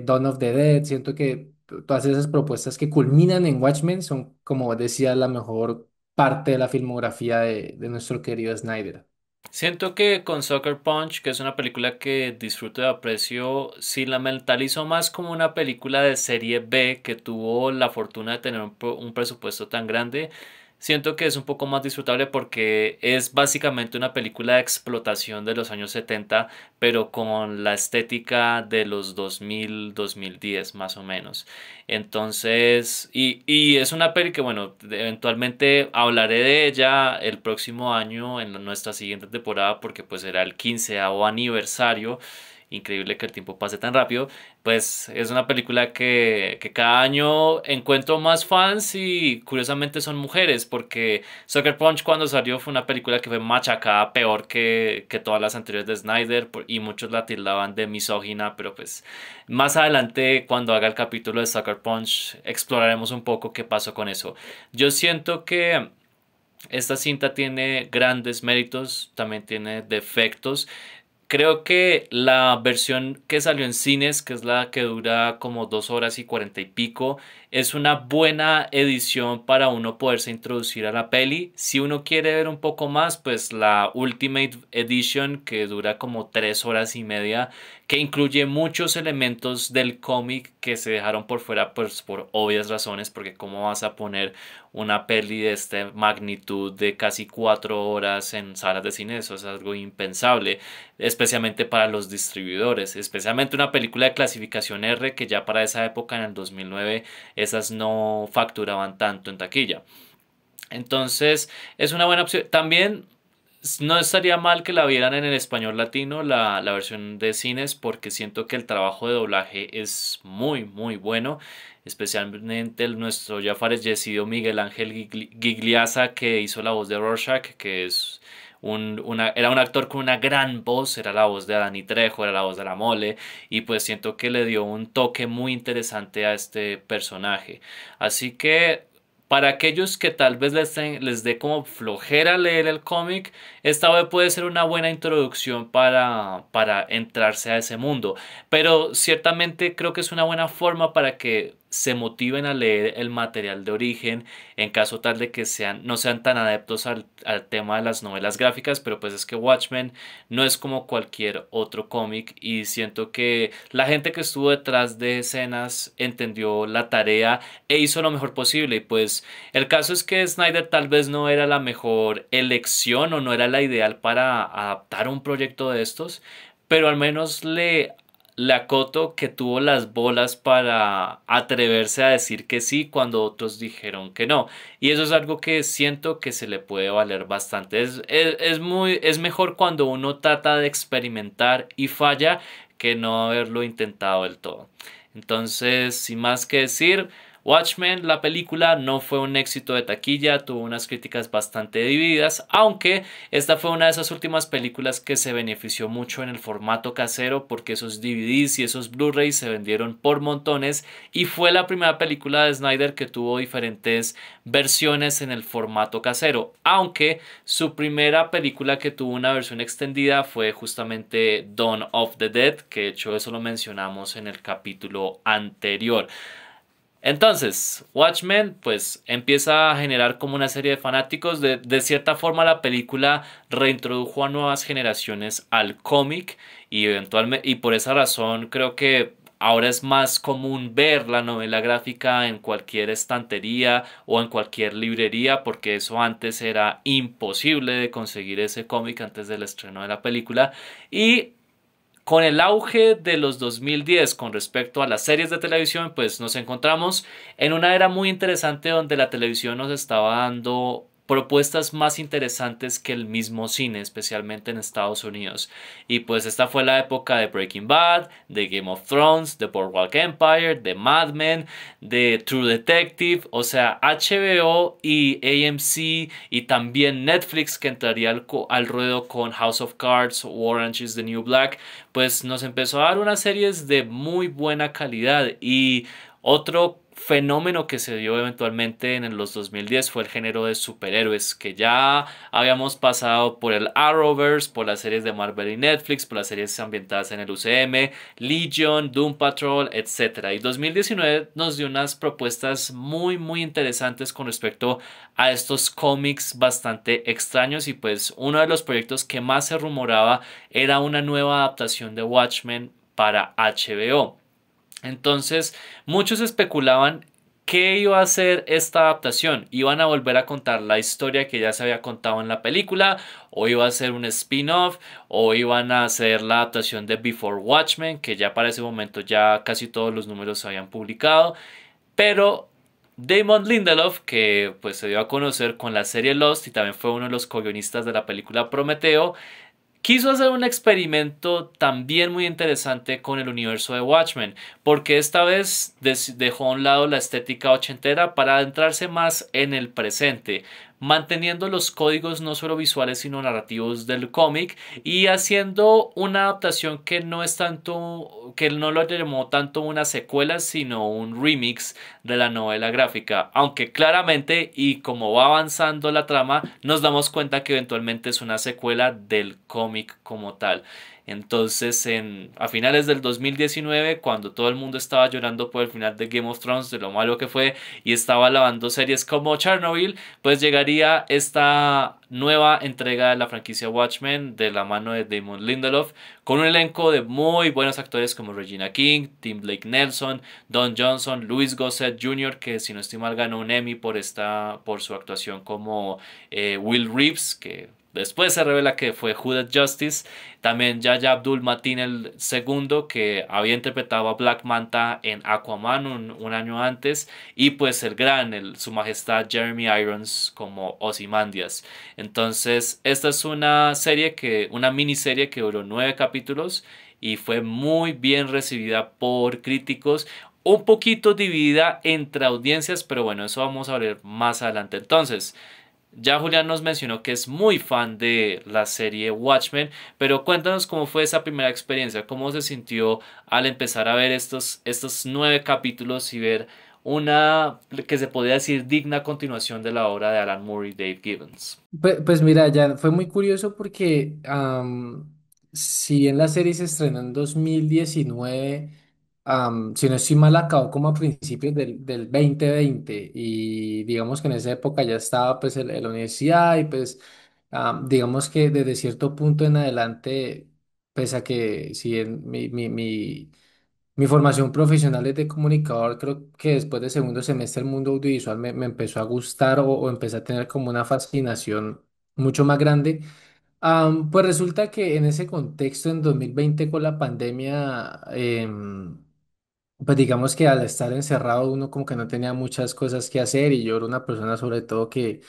Dawn of the Dead, siento que todas esas propuestas que culminan en Watchmen son, como decía, la mejor parte de la filmografía de nuestro querido Snyder. Siento que con Sucker Punch, que es una película que disfruto y aprecio, si la mentalizo más como una película de serie B que tuvo la fortuna de tener un presupuesto tan grande, siento que es un poco más disfrutable porque es básicamente una película de explotación de los años 70, pero con la estética de los 2010 más o menos. Entonces, y es una peli que, bueno, eventualmente hablaré de ella el próximo año en nuestra siguiente temporada porque pues será el 15º aniversario. Increíble que el tiempo pase tan rápido. Pues es una película que cada año encuentro más fans y curiosamente son mujeres porque Sucker Punch cuando salió fue una película que fue machacada peor que todas las anteriores de Snyder y muchos la tildaban de misógina, pero pues más adelante, cuando haga el capítulo de Sucker Punch, exploraremos un poco qué pasó con eso. Yo siento que esta cinta tiene grandes méritos, también tiene defectos. Creo que la versión que salió en cines, que es la que dura como 2 horas y 40 y pico, es una buena edición para uno poderse introducir a la peli. Si uno quiere ver un poco más, pues la Ultimate Edition, que dura como 3 horas y media, que incluye muchos elementos del cómic que se dejaron por fuera, pues por obvias razones, porque cómo vas a poner una peli de esta magnitud de casi 4 horas en salas de cine, eso es algo impensable, especialmente para los distribuidores, especialmente una película de clasificación R que ya para esa época en el 2009 esas no facturaban tanto en taquilla. Entonces es una buena opción. También no estaría mal que la vieran en el español latino, la versión de cines, porque siento que el trabajo de doblaje es muy, muy bueno. Especialmente nuestro ya fallecido Miguel Ángel Gigliasa, que hizo la voz de Rorschach, que es era un actor con una gran voz, era la voz de Danny Trejo, era la voz de la Mole, y pues siento que le dio un toque muy interesante a este personaje. Así que para aquellos que tal vez les dé como flojera leer el cómic, esta web puede ser una buena introducción para entrarse a ese mundo. Pero ciertamente creo que es una buena forma para que se motiven a leer el material de origen en caso tal de que no sean tan adeptos al tema de las novelas gráficas, pero pues es que Watchmen no es como cualquier otro cómic y siento que la gente que estuvo detrás de escenas entendió la tarea e hizo lo mejor posible. Y pues el caso es que Snyder tal vez no era la mejor elección o no era la ideal para adaptar un proyecto de estos, pero al menos le acoto que tuvo las bolas para atreverse a decir que sí cuando otros dijeron que no. Y eso es algo que siento que se le puede valer bastante. Es mejor cuando uno trata de experimentar y falla que no haberlo intentado del todo. Entonces, sin más que decir, Watchmen, la película, no fue un éxito de taquilla, tuvo unas críticas bastante divididas, aunque esta fue una de esas últimas películas que se benefició mucho en el formato casero porque esos DVDs y esos Blu-rays se vendieron por montones y fue la primera película de Snyder que tuvo diferentes versiones en el formato casero, aunque su primera película que tuvo una versión extendida fue justamente Dawn of the Dead, que de hecho eso lo mencionamos en el capítulo anterior. Entonces, Watchmen pues empieza a generar como una serie de fanáticos. De cierta forma la película reintrodujo a nuevas generaciones al cómic y eventualmente, y por esa razón creo que ahora es más común ver la novela gráfica en cualquier estantería o en cualquier librería, porque eso antes era imposible de conseguir ese cómic antes del estreno de la película. Y con el auge de los 2010 con respecto a las series de televisión, pues nos encontramos en una era muy interesante donde la televisión nos estaba dando propuestas más interesantes que el mismo cine, especialmente en Estados Unidos. Y pues esta fue la época de Breaking Bad, de Game of Thrones, de Boardwalk Empire, de Mad Men, de True Detective, o sea, HBO y AMC y también Netflix, que entraría al ruedo con House of Cards o Orange is the New Black, pues nos empezó a dar unas series de muy buena calidad. Y otro fenómeno que se dio eventualmente en los 2010 fue el género de superhéroes, que ya habíamos pasado por el Arrowverse, por las series de Marvel y Netflix, por las series ambientadas en el UCM, Legion, Doom Patrol, etc. Y 2019 nos dio unas propuestas muy interesantes con respecto a estos cómics bastante extraños, y pues uno de los proyectos que más se rumoraba era una nueva adaptación de Watchmen para HBO. Entonces, muchos especulaban qué iba a ser esta adaptación. ¿Iban a volver a contar la historia que ya se había contado en la película? ¿O iba a ser un spin-off? ¿O iban a hacer la adaptación de Before Watchmen, que ya para ese momento ya casi todos los números se habían publicado? Pero Damon Lindelof, que pues se dio a conocer con la serie Lost y también fue uno de los co-guionistas de la película Prometeo, quiso hacer un experimento también muy interesante con el universo de Watchmen, porque esta vez dejó a un lado la estética ochentera para adentrarse más en el presente, manteniendo los códigos no solo visuales sino narrativos del cómic y haciendo una adaptación que no es tanto, que no lo llamó tanto una secuela sino un remix de la novela gráfica, aunque claramente y como va avanzando la trama nos damos cuenta que eventualmente es una secuela del cómic como tal. Entonces a finales del 2019, cuando todo el mundo estaba llorando por el final de Game of Thrones, de lo malo que fue, y estaba alabando series como Chernobyl, pues llegaría esta nueva entrega de la franquicia Watchmen de la mano de Damon Lindelof, con un elenco de muy buenos actores como Regina King, Tim Blake Nelson, Don Johnson, Louis Gossett Jr., que si no estoy mal ganó un Emmy por su actuación como Will Reeves, que después se revela que fue Hooded Justice. También Yahya Abdul-Mateen el segundo, que había interpretado a Black Manta en Aquaman un año antes. Y pues su majestad Jeremy Irons como Ozymandias. Entonces esta es una miniserie que duró 9 capítulos y fue muy bien recibida por críticos. Un poquito dividida entre audiencias, pero bueno, eso vamos a ver más adelante. Entonces, ya Julián nos mencionó que es muy fan de la serie Watchmen, pero cuéntanos cómo fue esa primera experiencia, cómo se sintió al empezar a ver estos 9 capítulos y ver una que se podría decir digna continuación de la obra de Alan Moore y Dave Gibbons. Pues, mira, ya fue muy curioso porque si bien la serie se estrenó en 2019, si no estoy mal, acabó como a principios del 2020 y digamos que en esa época ya estaba pues en la universidad y pues digamos que desde cierto punto en adelante, pese a que si bien mi formación profesional es de comunicador, creo que después de segundo semestre el mundo audiovisual me empezó a gustar o empecé a tener como una fascinación mucho más grande. Pues resulta que en ese contexto, en 2020 con la pandemia, pues digamos que al estar encerrado uno como que no tenía muchas cosas que hacer y yo era una persona sobre todo que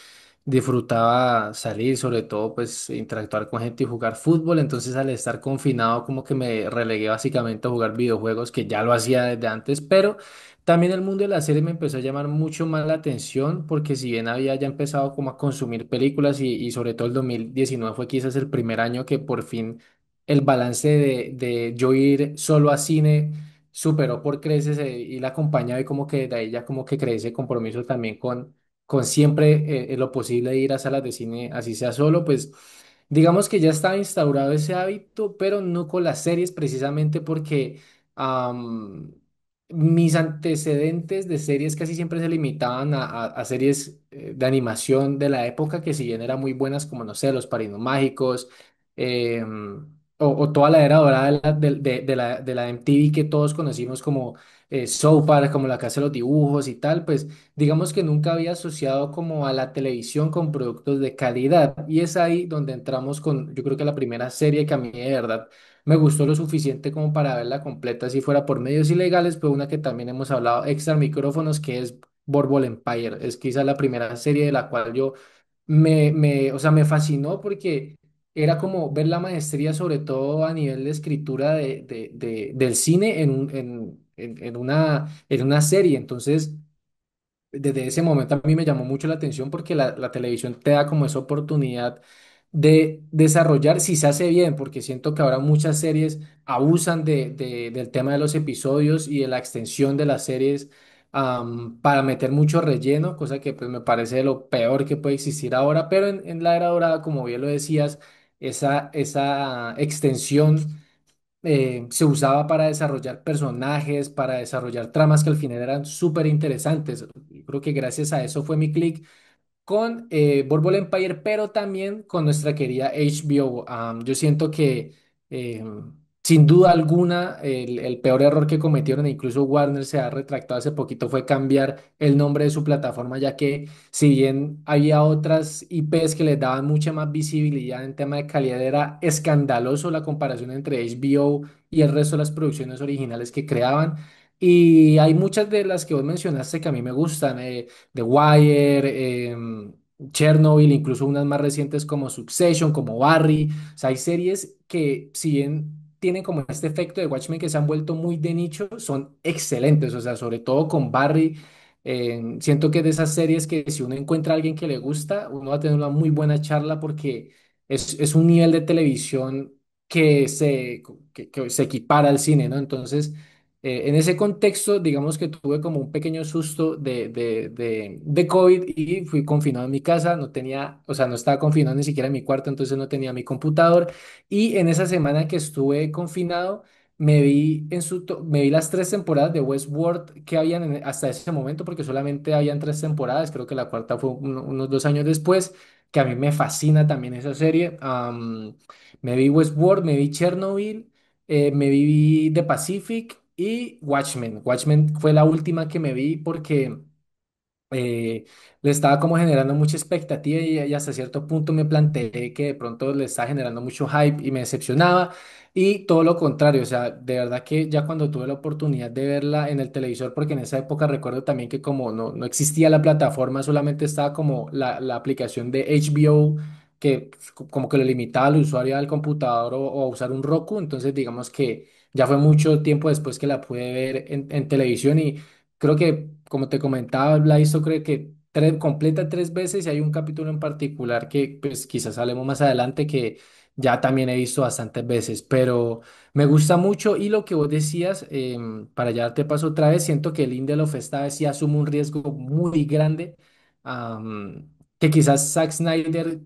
disfrutaba salir, sobre todo pues interactuar con gente y jugar fútbol, entonces al estar confinado como que me relegué básicamente a jugar videojuegos que ya lo hacía desde antes, pero también el mundo de la serie me empezó a llamar mucho más la atención porque si bien había ya empezado como a consumir películas y sobre todo el 2019 fue quizás el primer año que por fin el balance de yo ir solo a cine superó por creces y la acompañaba y como que de ahí ya como que crece compromiso también con siempre en lo posible ir a salas de cine, así sea solo, pues digamos que ya estaba instaurado ese hábito, pero no con las series precisamente porque am, mis antecedentes de series casi siempre se limitaban a series de animación de la época que si bien eran muy buenas como no sé, Los Padrinos Mágicos, o toda la era dorada de la MTV que todos conocimos como South Park, como La Casa de los Dibujos y tal, pues digamos que nunca había asociado como a la televisión con productos de calidad. Y es ahí donde entramos con, yo creo que la primera serie que a mí de verdad me gustó lo suficiente como para verla completa si fuera por medios ilegales, pero una que también hemos hablado extra micrófonos, que es Borbol Empire. Es quizá la primera serie de la cual yo o sea, me fascinó porque era como ver la maestría, sobre todo a nivel de escritura del cine en una serie. Entonces, desde ese momento a mí me llamó mucho la atención porque la televisión te da como esa oportunidad de desarrollar, si se hace bien, porque siento que ahora muchas series abusan del tema de los episodios y de la extensión de las series para meter mucho relleno, cosa que pues me parece lo peor que puede existir ahora, pero en la era dorada, como bien lo decías, esa extensión se usaba para desarrollar personajes, para desarrollar tramas que al final eran súper interesantes. Yo creo que gracias a eso fue mi clic con Borbol Empire, pero también con nuestra querida HBO. Yo siento que eh, sin duda alguna el peor error que cometieron, e incluso Warner se ha retractado hace poquito, fue cambiar el nombre de su plataforma, ya que si bien había otras IPs que les daban mucha más visibilidad en tema de calidad, era escandaloso la comparación entre HBO y el resto de las producciones originales que creaban. Y hay muchas de las que vos mencionaste que a mí me gustan. The Wire, Chernobyl, incluso unas más recientes como Succession, como Barry. O sea, hay series que, si bien tienen como este efecto de Watchmen que se han vuelto muy de nicho, son excelentes. O sea, sobre todo con Barry, siento que es de esas series que si uno encuentra a alguien que le gusta, uno va a tener una muy buena charla porque es un nivel de televisión que se equipara al cine, ¿no? Entonces, en ese contexto, digamos que tuve como un pequeño susto de COVID y fui confinado en mi casa, no tenía, o sea, no estaba confinado ni siquiera en mi cuarto, entonces no tenía mi computador. Y en esa semana que estuve confinado, me vi las 3 temporadas de Westworld que habían hasta ese momento, porque solamente habían 3 temporadas, creo que la cuarta fue unos 2 años después, que a mí me fascina también esa serie. Me vi Westworld, me vi Chernobyl. Me vi The Pacific y Watchmen. Watchmen fue la última que me vi porque eh, le estaba como generando mucha expectativa y hasta cierto punto me planteé que de pronto le estaba generando mucho hype y me decepcionaba y todo lo contrario, o sea, de verdad que ya cuando tuve la oportunidad de verla en el televisor, porque en esa época recuerdo también que como no existía la plataforma, solamente estaba como la aplicación de HBO que como que lo limitaba al usuario al computador o a usar un Roku, entonces digamos que ya fue mucho tiempo después que la pude ver en televisión y creo que, como te comentaba, la hizo creo que completa 3 veces y hay un capítulo en particular que pues quizás hablemos más adelante ya también he visto bastantes veces, pero me gusta mucho y lo que vos decías, para ya darte paso otra vez, siento que Lindelof esta vez sí asume un riesgo muy grande, que quizás Zack Snyder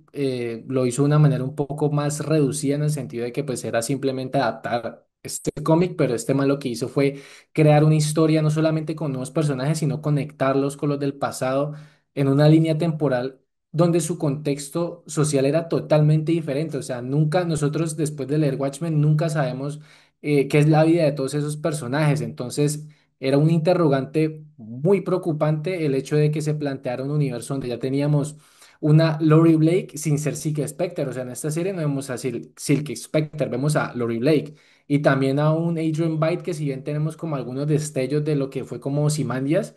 lo hizo de una manera un poco más reducida en el sentido de que pues era simplemente adaptar este cómic, pero este man lo que hizo fue crear una historia no solamente con nuevos personajes, sino conectarlos con los del pasado en una línea temporal donde su contexto social era totalmente diferente. O sea, nunca nosotros después de leer Watchmen nunca sabemos qué es la vida de todos esos personajes. Entonces, era un interrogante muy preocupante el hecho de que se planteara un universo donde ya teníamos una Laurie Blake sin ser Silk Spectre. O sea, en esta serie no vemos a Silk Spectre, vemos a Laurie Blake. Y también a un Adrian Byte que si bien tenemos como algunos destellos de lo que fue como Ozymandias,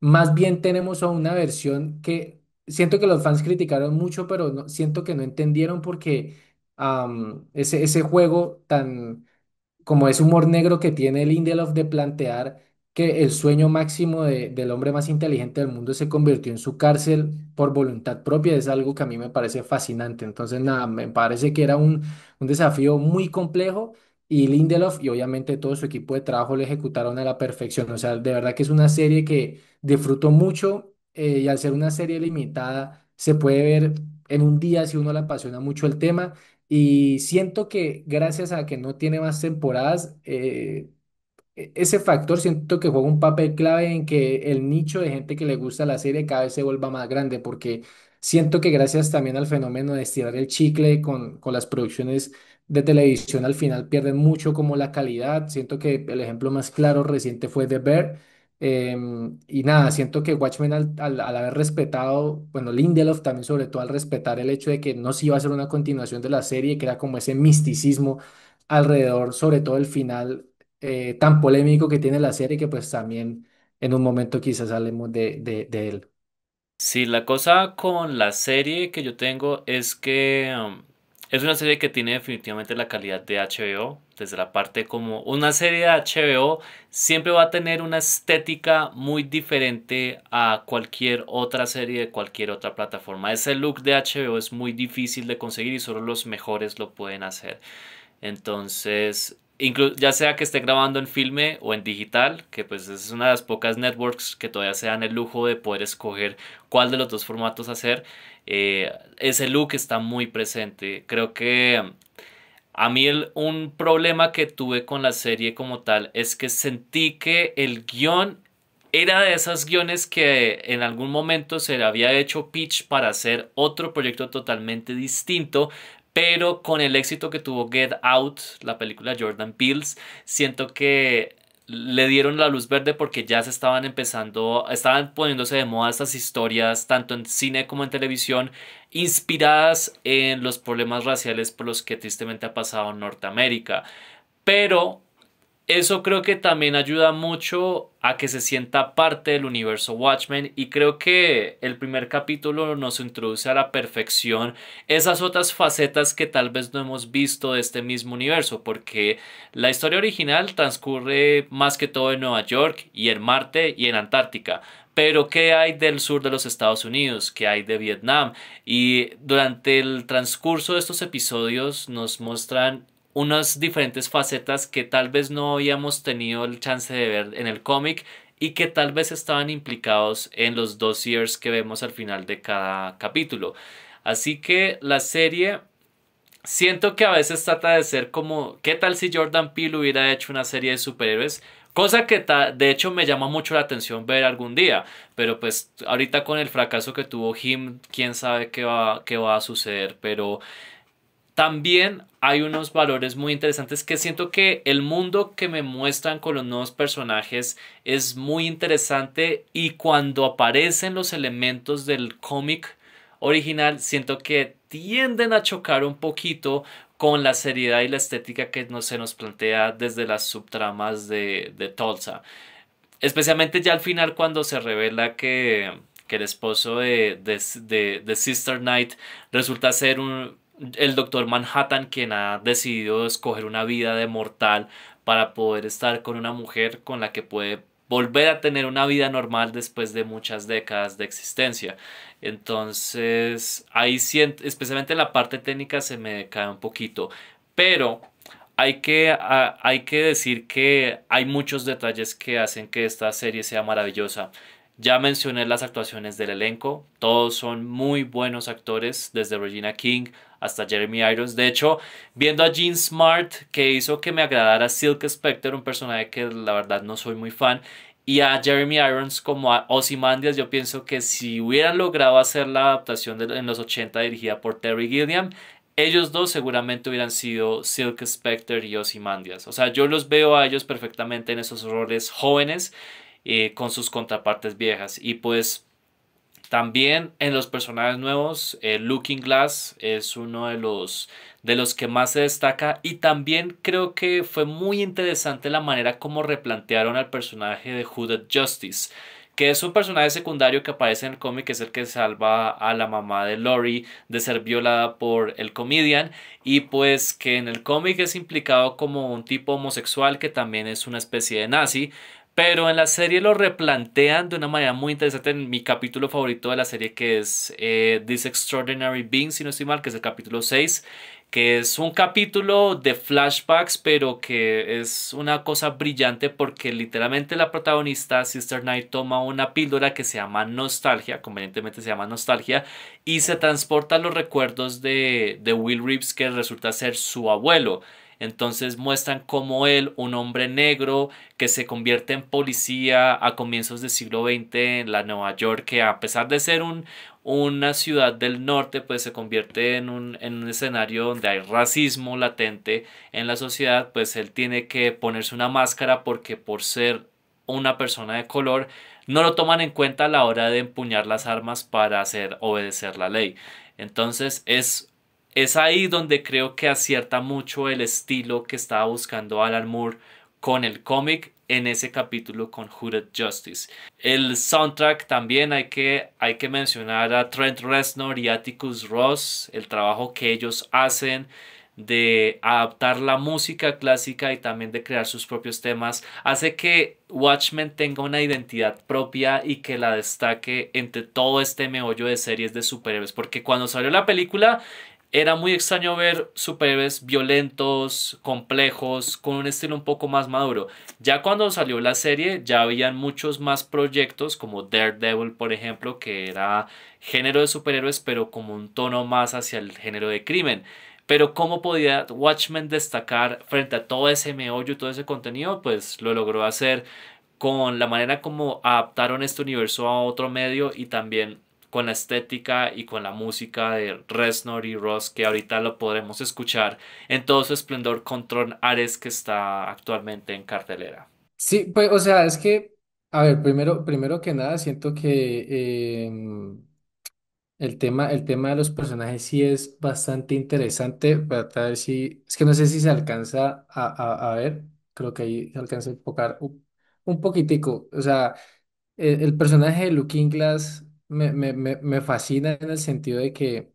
más bien tenemos a una versión que siento que los fans criticaron mucho, pero siento que no entendieron porque ese juego tan como ese humor negro que tiene Lindelof de plantear que el sueño máximo del hombre más inteligente del mundo se convirtió en su cárcel por voluntad propia, es algo que a mí me parece fascinante. Entonces, nada, me parece que era un desafío muy complejo y Lindelof y obviamente todo su equipo de trabajo lo ejecutaron a la perfección. O sea, de verdad que es una serie que disfruto mucho y al ser una serie limitada, se puede ver en un día si uno le apasiona mucho el tema. Y siento que gracias a que no tiene más temporadas, ese factor siento que juega un papel clave en que el nicho de gente que le gusta la serie cada vez se vuelva más grande, porque siento que gracias también al fenómeno de estirar el chicle con las producciones de televisión, al final pierden mucho como la calidad. Siento que el ejemplo más claro reciente fue The Bear. Y nada, siento que Watchmen al haber respetado, bueno, Lindelof también sobre todo al respetar el hecho de que no se iba a hacer una continuación de la serie, que era como ese misticismo alrededor, sobre todo el final tan polémico que tiene la serie, que pues también en un momento quizás hablemos de él. Sí, la cosa con la serie que yo tengo es que es una serie que tiene definitivamente la calidad de HBO, desde la parte como una serie de HBO siempre va a tener una estética muy diferente a cualquier otra serie de cualquier otra plataforma. Ese look de HBO es muy difícil de conseguir y solo los mejores lo pueden hacer. Entonces, ya sea que esté grabando en filme o en digital, que pues es una de las pocas networks que todavía se dan el lujo de poder escoger cuál de los dos formatos hacer, ese look está muy presente. Creo que a mí un problema que tuve con la serie como tal es que sentí que el guión era de esas guiones que en algún momento se le había hecho pitch para hacer otro proyecto totalmente distinto, pero con el éxito que tuvo Get Out, la película de Jordan Peele, siento que le dieron la luz verde porque ya se estaban empezando, estaban poniéndose de moda estas historias, tanto en cine como en televisión, inspiradas en los problemas raciales por los que tristemente ha pasado en Norteamérica. Pero eso creo que también ayuda mucho a que se sienta parte del universo Watchmen y creo que el primer capítulo nos introduce a la perfección esas otras facetas que tal vez no hemos visto de este mismo universo, porque la historia original transcurre más que todo en Nueva York y en Marte y en Antártica. Pero ¿qué hay del sur de los Estados Unidos? ¿Qué hay de Vietnam? Y durante el transcurso de estos episodios nos muestran unas diferentes facetas que tal vez no habíamos tenido el chance de ver en el cómic y que tal vez estaban implicados en los dossiers que vemos al final de cada capítulo. Así que la serie siento que a veces trata de ser como, ¿qué tal si Jordan Peele hubiera hecho una serie de superhéroes? Cosa que de hecho me llama mucho la atención ver algún día, pero pues ahorita con el fracaso que tuvo Him, quién sabe qué va a suceder, pero también hay unos valores muy interesantes que siento que el mundo que me muestran con los nuevos personajes es muy interesante y cuando aparecen los elementos del cómic original siento que tienden a chocar un poquito con la seriedad y la estética que se nos plantea desde las subtramas de Tulsa. Especialmente ya al final cuando se revela que el esposo de Sister Knight resulta ser el Doctor Manhattan quien ha decidido escoger una vida de mortal para poder estar con una mujer con la que puede volver a tener una vida normal después de muchas décadas de existencia. Entonces, ahí siento, especialmente en la parte técnica se me cae un poquito, pero hay que decir que hay muchos detalles que hacen que esta serie sea maravillosa. Ya mencioné las actuaciones del elenco, todos son muy buenos actores, desde Regina King hasta Jeremy Irons. De hecho, viendo a Jean Smart, que hizo que me agradara Silk Spectre, un personaje que la verdad no soy muy fan, y a Jeremy Irons como a Ozymandias, yo pienso que si hubieran logrado hacer la adaptación en los 80 dirigida por Terry Gilliam, ellos dos seguramente hubieran sido Silk Spectre y Ozymandias. O sea, yo los veo a ellos perfectamente en esos roles jóvenes con sus contrapartes viejas. Y pues también en los personajes nuevos, Looking Glass es uno de los que más se destaca. Y también creo que fue muy interesante la manera como replantearon al personaje de Hooded Justice, que es un personaje secundario que aparece en el cómic, que es el que salva a la mamá de Lori de ser violada por el comedian, y pues que en el cómic es implicado como un tipo homosexual que también es una especie de nazi. Pero en la serie lo replantean de una manera muy interesante en mi capítulo favorito de la serie, que es This Extraordinary Being, si no estoy mal, que es el capítulo 6, que es un capítulo de flashbacks, pero que es una cosa brillante porque literalmente la protagonista, Sister Night, toma una píldora que se llama nostalgia, convenientemente se llama nostalgia, y se transporta a los recuerdos de Will Reeves, que resulta ser su abuelo. Entonces muestran cómo él, un hombre negro que se convierte en policía a comienzos del siglo XX en la Nueva York, que a pesar de ser una ciudad del norte, pues se convierte en un escenario donde hay racismo latente en la sociedad, pues él tiene que ponerse una máscara porque por ser una persona de color no lo toman en cuenta a la hora de empuñar las armas para hacer obedecer la ley. Entonces es ahí donde creo que acierta mucho el estilo que estaba buscando Alan Moore con el cómic en ese capítulo con Hooded Justice. El soundtrack también hay que mencionar a Trent Reznor y Atticus Ross, el trabajo que ellos hacen de adaptar la música clásica y también de crear sus propios temas, hace que Watchmen tenga una identidad propia y que la destaque entre todo este meollo de series de superhéroes, porque cuando salió la película era muy extraño ver superhéroes violentos, complejos, con un estilo un poco más maduro. Ya cuando salió la serie, ya habían muchos más proyectos, como Daredevil, por ejemplo, que era género de superhéroes, pero como un tono más hacia el género de crimen. Pero cómo podía Watchmen destacar frente a todo ese meollo y todo ese contenido, pues lo logró hacer con la manera como adaptaron este universo a otro medio y también con la estética y con la música de Reznor y Ross, que ahorita lo podremos escuchar en todo su esplendor con Tron Ares, que está actualmente en cartelera. Sí, pues, o sea, es que, a ver, primero que nada, siento que el tema de los personajes sí es bastante interesante. Voy a ver si, es que no sé si se alcanza a ver, creo que ahí se alcanza a enfocar un poquitico. O sea, el personaje de Looking Glass me fascina en el sentido de que,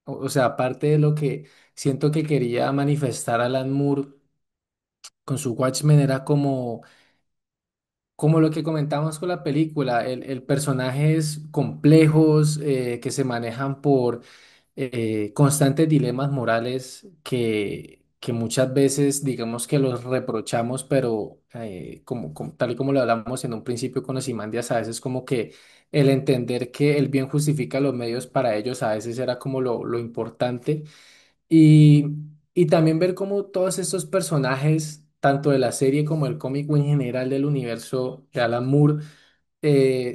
o sea, aparte de lo que siento que quería manifestar Alan Moore con su Watchmen, era como lo que comentamos con la película, el personajes complejos que se manejan por constantes dilemas morales que muchas veces digamos que los reprochamos, pero tal y como lo hablamos en un principio con Ozymandias, a veces como que el entender que el bien justifica los medios para ellos a veces era como lo importante. Y, y también ver cómo todos estos personajes, tanto de la serie como el cómic o en general del universo de Alan Moore,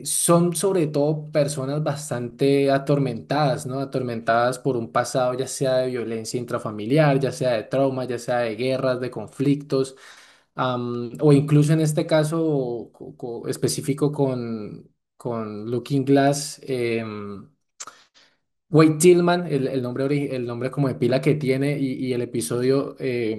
son sobre todo personas bastante atormentadas, ¿no? Atormentadas por un pasado ya sea de violencia intrafamiliar, ya sea de trauma, ya sea de guerras, de conflictos, o incluso en este caso específico con Looking Glass. Wade Tillman, el nombre como de pila que tiene y el episodio,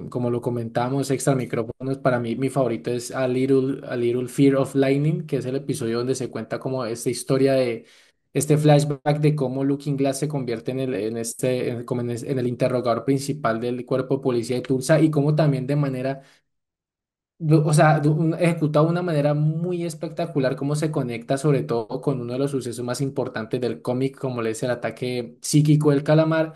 como lo comentamos, extra micrófonos, para mí mi favorito es A Little Fear of Lightning, que es el episodio donde se cuenta como esta historia de este flashback de cómo Looking Glass se convierte en el interrogador principal del cuerpo de policía de Tulsa y cómo también de manera o sea, ejecutado de una manera muy espectacular cómo se conecta sobre todo con uno de los sucesos más importantes del cómic, como le es el ataque psíquico del calamar,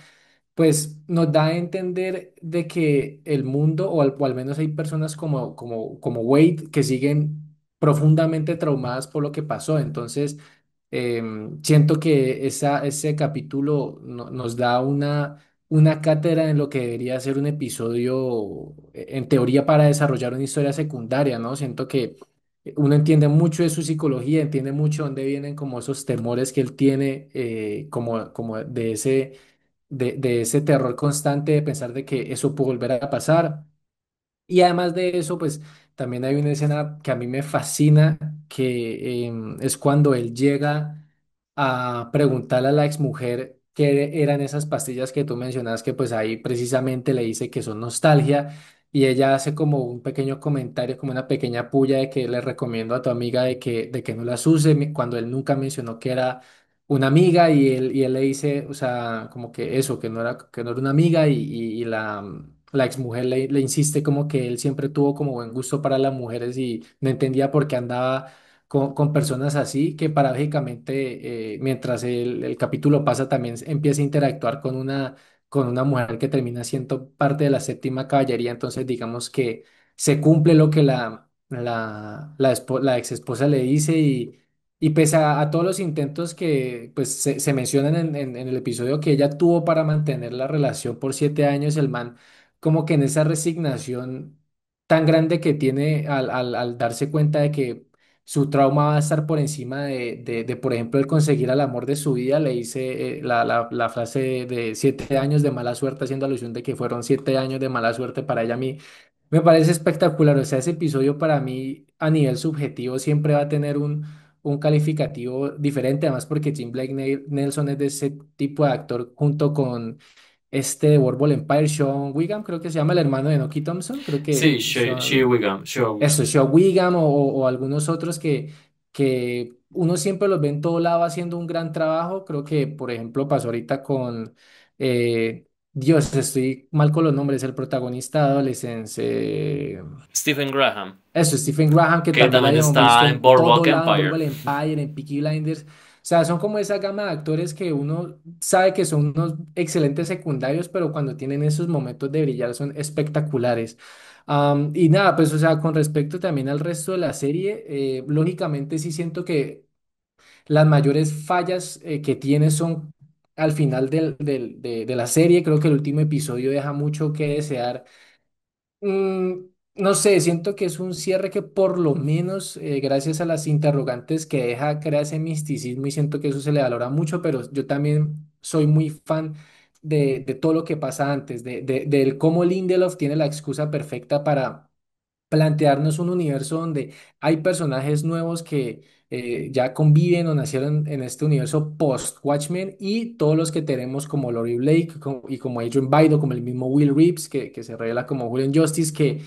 pues nos da a entender de que el mundo, o al menos hay personas como Wade, que siguen profundamente traumadas por lo que pasó. Entonces, siento que ese capítulo nos da una cátedra en lo que debería ser un episodio, en teoría, para desarrollar una historia secundaria, ¿no? Siento que uno entiende mucho de su psicología, entiende mucho dónde vienen como esos temores que él tiene, como de ese terror constante de pensar de que eso puede volver a pasar. Y además de eso, pues también hay una escena que a mí me fascina, que es cuando él llega a preguntarle a la exmujer qué eran esas pastillas que tú mencionas, que pues ahí precisamente le dice que son nostalgia, y ella hace como un pequeño comentario, como una pequeña puya de que le recomiendo a tu amiga de que no las use, cuando él nunca mencionó que era una amiga, y él le dice, o sea, como que eso, que no era una amiga, y la exmujer le insiste como que él siempre tuvo como buen gusto para las mujeres y no entendía por qué andaba con personas así, que paradójicamente, mientras el capítulo pasa, también empieza a interactuar con una mujer que termina siendo parte de la séptima caballería. Entonces digamos que se cumple lo que la ex esposa le dice, y pese a todos los intentos que pues se mencionan en el episodio que ella tuvo para mantener la relación por 7 años, el man como que en esa resignación tan grande que tiene al darse cuenta de que su trauma va a estar por encima por ejemplo, el conseguir al amor de su vida, le dice la frase de 7 años de mala suerte, haciendo alusión de que fueron 7 años de mala suerte para ella. A mí me parece espectacular. O sea, ese episodio para mí a nivel subjetivo siempre va a tener un calificativo diferente, además porque Tim Blake Nelson es de ese tipo de actor, junto con de World Empire, Sean Wiggum, creo que se llama el hermano de Noki Thompson, creo Sí, que Shea Wiggum, Shea Wiggum. eso, Sean Wiggum, o algunos otros que uno siempre los ve en todo lado haciendo un gran trabajo. Creo que, por ejemplo, pasó ahorita con, Dios, estoy mal con los nombres, el protagonista de Adolescence, Stephen Graham, eso, Stephen Graham, que que también la también habíamos visto está en en todo Boardwalk lado, en Empire. Volver Empire, en Peaky Blinders. O sea, son como esa gama de actores que uno sabe que son unos excelentes secundarios, pero cuando tienen esos momentos de brillar son espectaculares. Y nada, pues, o sea, con respecto también al resto de la serie, lógicamente sí siento que las mayores fallas que tiene son al final de la serie. Creo que el último episodio deja mucho que desear. No sé, siento que es un cierre que por lo menos, gracias a las interrogantes que deja, crea ese misticismo, y siento que eso se le valora mucho, pero yo también soy muy fan de todo lo que pasa antes, del cómo Lindelof tiene la excusa perfecta para plantearnos un universo donde hay personajes nuevos que ya conviven o nacieron en este universo post-Watchmen, y todos los que tenemos como Laurie Blake y como Adrian Bido, como el mismo Will Reeves, que se revela como Julian Justice, que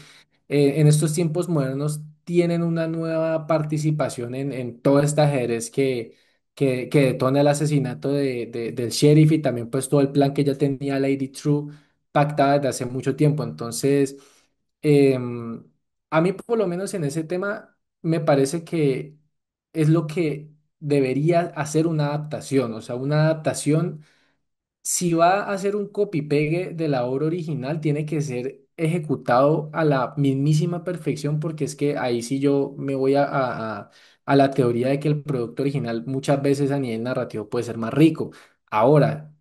en estos tiempos modernos tienen una nueva participación en todo este ajedrez que detona el asesinato del sheriff, y también pues todo el plan que ya tenía Lady True pactada desde hace mucho tiempo. Entonces, em, a mí por lo menos en ese tema me parece que es lo que debería hacer una adaptación. O sea, una adaptación, si va a hacer un copy-pegue de la obra original, tiene que ser ejecutado a la mismísima perfección, porque es que ahí sí yo me voy a la teoría de que el producto original muchas veces a nivel narrativo puede ser más rico. Ahora,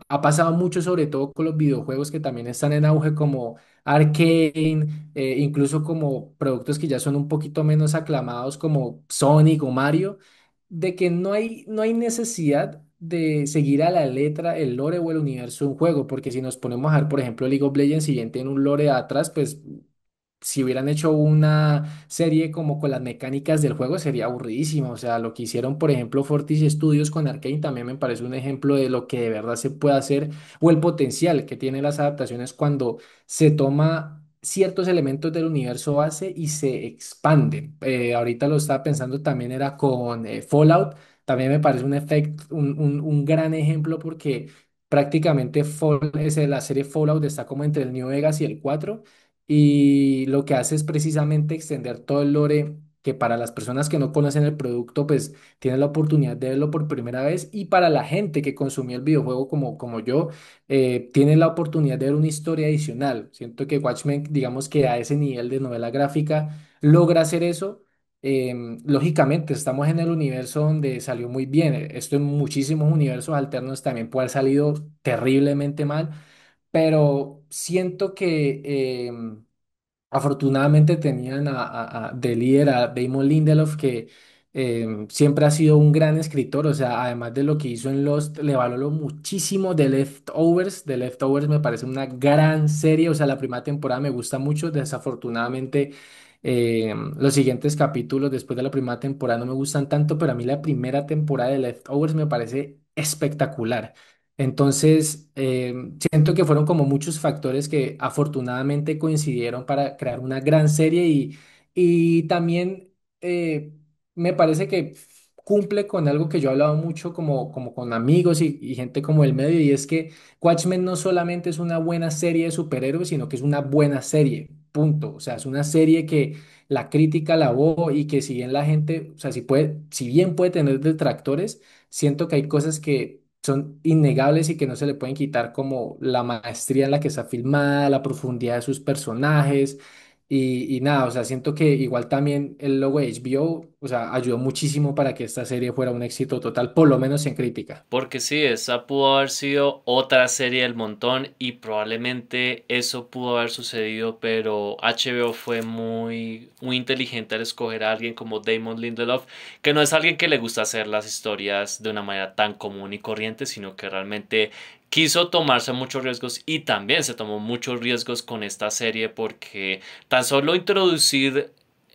ha pasado mucho, sobre todo con los videojuegos que también están en auge, como Arcane, incluso como productos que ya son un poquito menos aclamados, como Sonic o Mario, de que no hay necesidad de seguir a la letra el lore o el universo de un juego, porque si nos ponemos a ver, por ejemplo, League of Legends, si bien tiene un lore atrás, pues si hubieran hecho una serie como con las mecánicas del juego sería aburridísimo. O sea, lo que hicieron, por ejemplo, Fortis Studios con Arcane también me parece un ejemplo de lo que de verdad se puede hacer, o el potencial que tienen las adaptaciones cuando se toma ciertos elementos del universo base y se expanden. Ahorita lo estaba pensando también era con Fallout. También me parece un gran ejemplo, porque prácticamente la serie Fallout está como entre el New Vegas y el 4, y lo que hace es precisamente extender todo el lore que para las personas que no conocen el producto, pues tienen la oportunidad de verlo por primera vez y para la gente que consumió el videojuego como yo, tiene la oportunidad de ver una historia adicional. Siento que Watchmen, digamos que a ese nivel de novela gráfica, logra hacer eso. Lógicamente, estamos en el universo donde salió muy bien. Esto en muchísimos universos alternos también puede haber salido terriblemente mal, pero siento que afortunadamente tenían de líder a Damon Lindelof, que siempre ha sido un gran escritor, o sea, además de lo que hizo en Lost, le valoro muchísimo de Leftovers. The Leftovers me parece una gran serie, o sea, la primera temporada me gusta mucho, desafortunadamente los siguientes capítulos después de la primera temporada no me gustan tanto, pero a mí la primera temporada de Leftovers me parece espectacular. Entonces, siento que fueron como muchos factores que afortunadamente coincidieron para crear una gran serie y también me parece que cumple con algo que yo he hablado mucho como con amigos y gente como el medio, y es que Watchmen no solamente es una buena serie de superhéroes, sino que es una buena serie, punto. O sea, es una serie que la crítica alabó y que si bien la gente, o sea, si bien puede tener detractores, siento que hay cosas que son innegables y que no se le pueden quitar, como la maestría en la que está filmada, la profundidad de sus personajes y nada, o sea, siento que igual también el logo de HBO, o sea, ayudó muchísimo para que esta serie fuera un éxito total, por lo menos en crítica. Porque sí, esa pudo haber sido otra serie del montón y probablemente eso pudo haber sucedido, pero HBO fue muy inteligente al escoger a alguien como Damon Lindelof, que no es alguien que le gusta hacer las historias de una manera tan común y corriente, sino que realmente quiso tomarse muchos riesgos y también se tomó muchos riesgos con esta serie porque tan solo introducir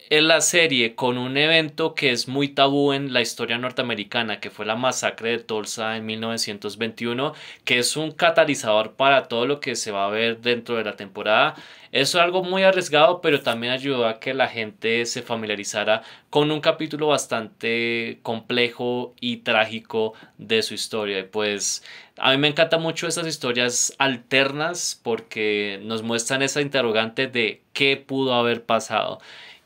en la serie con un evento que es muy tabú en la historia norteamericana, que fue la masacre de Tulsa en 1921, que es un catalizador para todo lo que se va a ver dentro de la temporada. Eso es algo muy arriesgado, pero también ayudó a que la gente se familiarizara con un capítulo bastante complejo y trágico de su historia. Y pues a mí me encantan mucho esas historias alternas porque nos muestran esa interrogante de qué pudo haber pasado.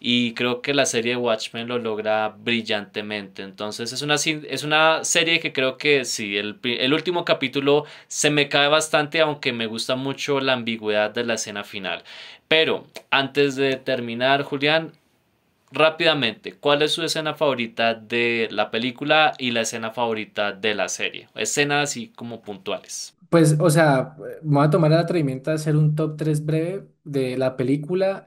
Y creo que la serie de Watchmen lo logra brillantemente. Entonces es una serie que creo que sí, el último capítulo se me cae bastante, aunque me gusta mucho la ambigüedad de la escena final. Pero antes de terminar, Julián, rápidamente, ¿cuál es su escena favorita de la película y la escena favorita de la serie? Escenas así como puntuales. Pues, o sea, me voy a tomar el atrevimiento de hacer un top 3 breve de la película,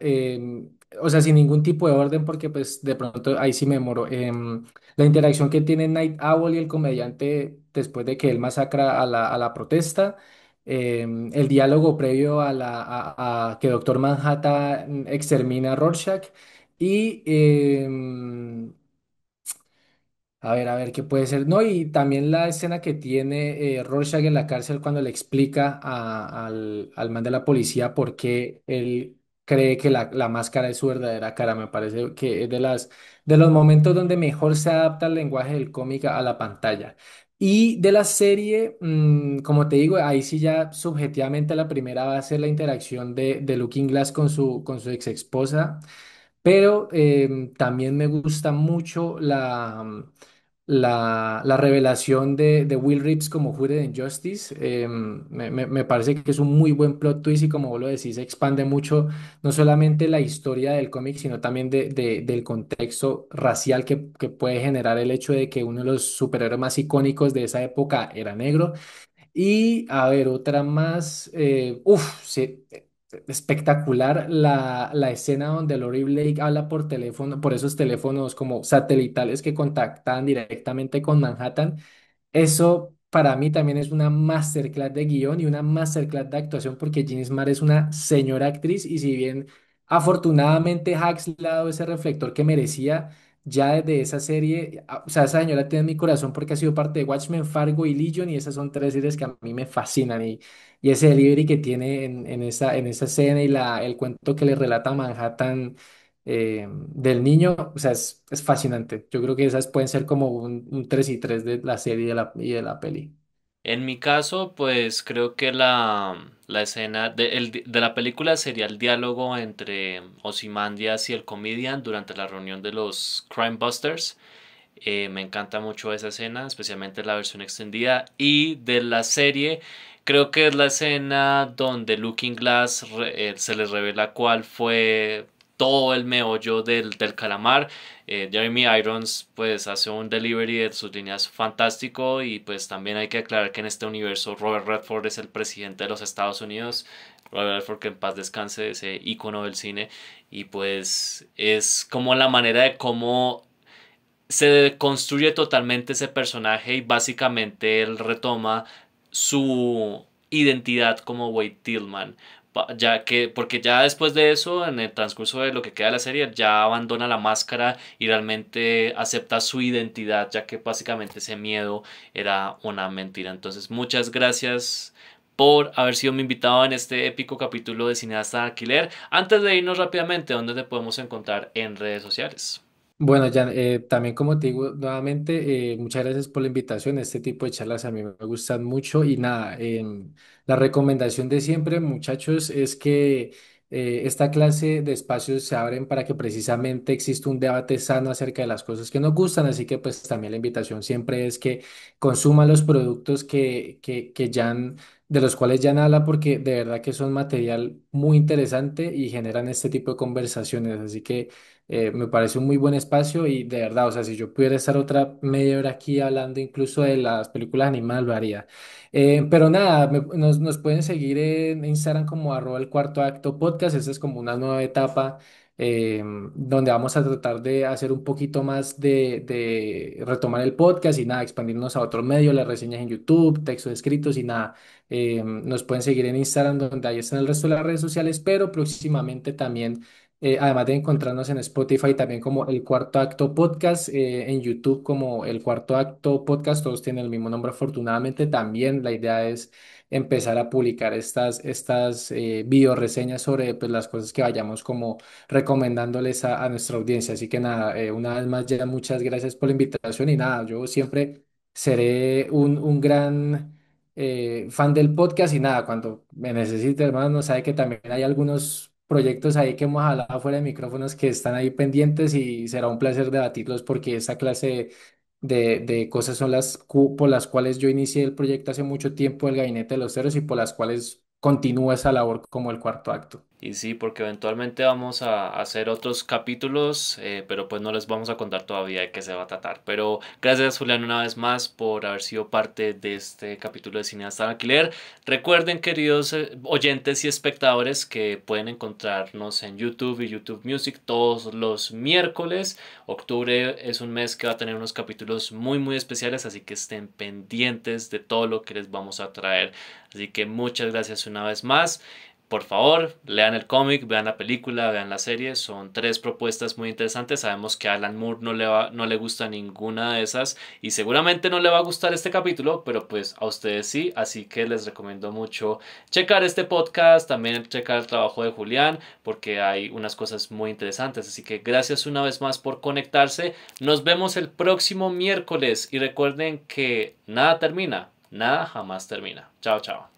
o sea, sin ningún tipo de orden, porque pues de pronto ahí sí me demoro. La interacción que tiene Night Owl y el comediante después de que él masacra a la protesta, el diálogo previo a que Doctor Manhattan extermina a Rorschach y a ver, ¿qué puede ser? No, y también la escena que tiene Rorschach en la cárcel cuando le explica al man de la policía por qué él cree que la máscara es su verdadera cara. Me parece que es de los momentos donde mejor se adapta el lenguaje del cómic a la pantalla. Y de la serie, como te digo, ahí sí ya subjetivamente la primera va a ser la interacción de Looking Glass con su ex esposa, pero también me gusta mucho la revelación de Will Reeves como Hooded en Justice. Me parece que es un muy buen plot twist y como vos lo decís, expande mucho no solamente la historia del cómic, sino también del contexto racial que puede generar el hecho de que uno de los superhéroes más icónicos de esa época era negro. Y a ver, otra más. Sí, espectacular la escena donde Lori Blake habla por teléfono, por esos teléfonos como satelitales que contactan directamente con Manhattan. Eso para mí también es una masterclass de guión y una masterclass de actuación, porque Jean Smart es una señora actriz y si bien afortunadamente Hacks le ha dado ese reflector que merecía ya desde esa serie, o sea, esa señora tiene mi corazón porque ha sido parte de Watchmen, Fargo y Legion, y esas son tres series que a mí me fascinan, y ese delivery que tiene en esa escena y el cuento que le relata Manhattan del niño, o sea, es fascinante. Yo creo que esas pueden ser como un 3 y 3 de la serie y de la peli. En mi caso, pues creo que La escena de la película sería el diálogo entre Ozymandias y el Comedian durante la reunión de los Crime Busters. Me encanta mucho esa escena, especialmente la versión extendida. Y de la serie, creo que es la escena donde Looking Glass se les revela cuál fue todo el meollo del calamar. Jeremy Irons pues hace un delivery de sus líneas fantástico, y pues también hay que aclarar que en este universo Robert Redford es el presidente de los Estados Unidos. Robert Redford, que en paz descanse, ese ícono del cine, y pues es como la manera de cómo se construye totalmente ese personaje, y básicamente él retoma su identidad como Wade Tillman, ya que porque ya después de eso, en el transcurso de lo que queda de la serie, ya abandona la máscara y realmente acepta su identidad, ya que básicamente ese miedo era una mentira. Entonces muchas gracias por haber sido mi invitado en este épico capítulo de Cineasta de Alquiler. Antes de irnos rápidamente, ¿dónde te podemos encontrar en redes sociales? Bueno, Jan, también como te digo nuevamente, muchas gracias por la invitación. Este tipo de charlas a mí me gustan mucho y nada, la recomendación de siempre, muchachos, es que esta clase de espacios se abren para que precisamente exista un debate sano acerca de las cosas que nos gustan. Así que pues también la invitación siempre es que consuman los productos que Jan, de los cuales Jan habla, porque de verdad que son material muy interesante y generan este tipo de conversaciones. Así que me parece un muy buen espacio y de verdad, o sea, si yo pudiera estar otra media hora aquí hablando incluso de las películas animadas, lo haría. Pero nada, nos pueden seguir en Instagram como @el cuarto acto podcast. Esa es como una nueva etapa donde vamos a tratar de hacer un poquito más de retomar el podcast y nada, expandirnos a otros medios, las reseñas en YouTube, textos escritos y nada. Nos pueden seguir en Instagram, donde ahí están el resto de las redes sociales, pero próximamente también además de encontrarnos en Spotify también como El Cuarto Acto Podcast, en YouTube como El Cuarto Acto Podcast, todos tienen el mismo nombre afortunadamente. También la idea es empezar a publicar estas video reseñas sobre pues, las cosas que vayamos como recomendándoles a nuestra audiencia. Así que nada, una vez más ya muchas gracias por la invitación y nada, yo siempre seré un gran fan del podcast y nada, cuando me necesite, hermano, no sabe que también hay algunos proyectos ahí que hemos hablado fuera de micrófonos que están ahí pendientes y será un placer debatirlos porque esa clase de cosas son por las cuales yo inicié el proyecto hace mucho tiempo, el Gabinete de los Ceros, y por las cuales continúa esa labor como el cuarto acto. Y sí, porque eventualmente vamos a hacer otros capítulos, pero pues no les vamos a contar todavía de qué se va a tratar. Pero gracias, Julián, una vez más por haber sido parte de este capítulo de Cineasta en Alquiler. Recuerden, queridos oyentes y espectadores, que pueden encontrarnos en YouTube y YouTube Music todos los miércoles. Octubre es un mes que va a tener unos capítulos muy muy especiales, así que estén pendientes de todo lo que les vamos a traer. Así que muchas gracias una vez más. Por favor, lean el cómic, vean la película, vean la serie. Son tres propuestas muy interesantes. Sabemos que a Alan Moore no le gusta ninguna de esas y seguramente no le va a gustar este capítulo, pero pues a ustedes sí. Así que les recomiendo mucho checar este podcast, también checar el trabajo de Julián, porque hay unas cosas muy interesantes. Así que gracias una vez más por conectarse. Nos vemos el próximo miércoles y recuerden que nada termina, nada jamás termina. Chao, chao.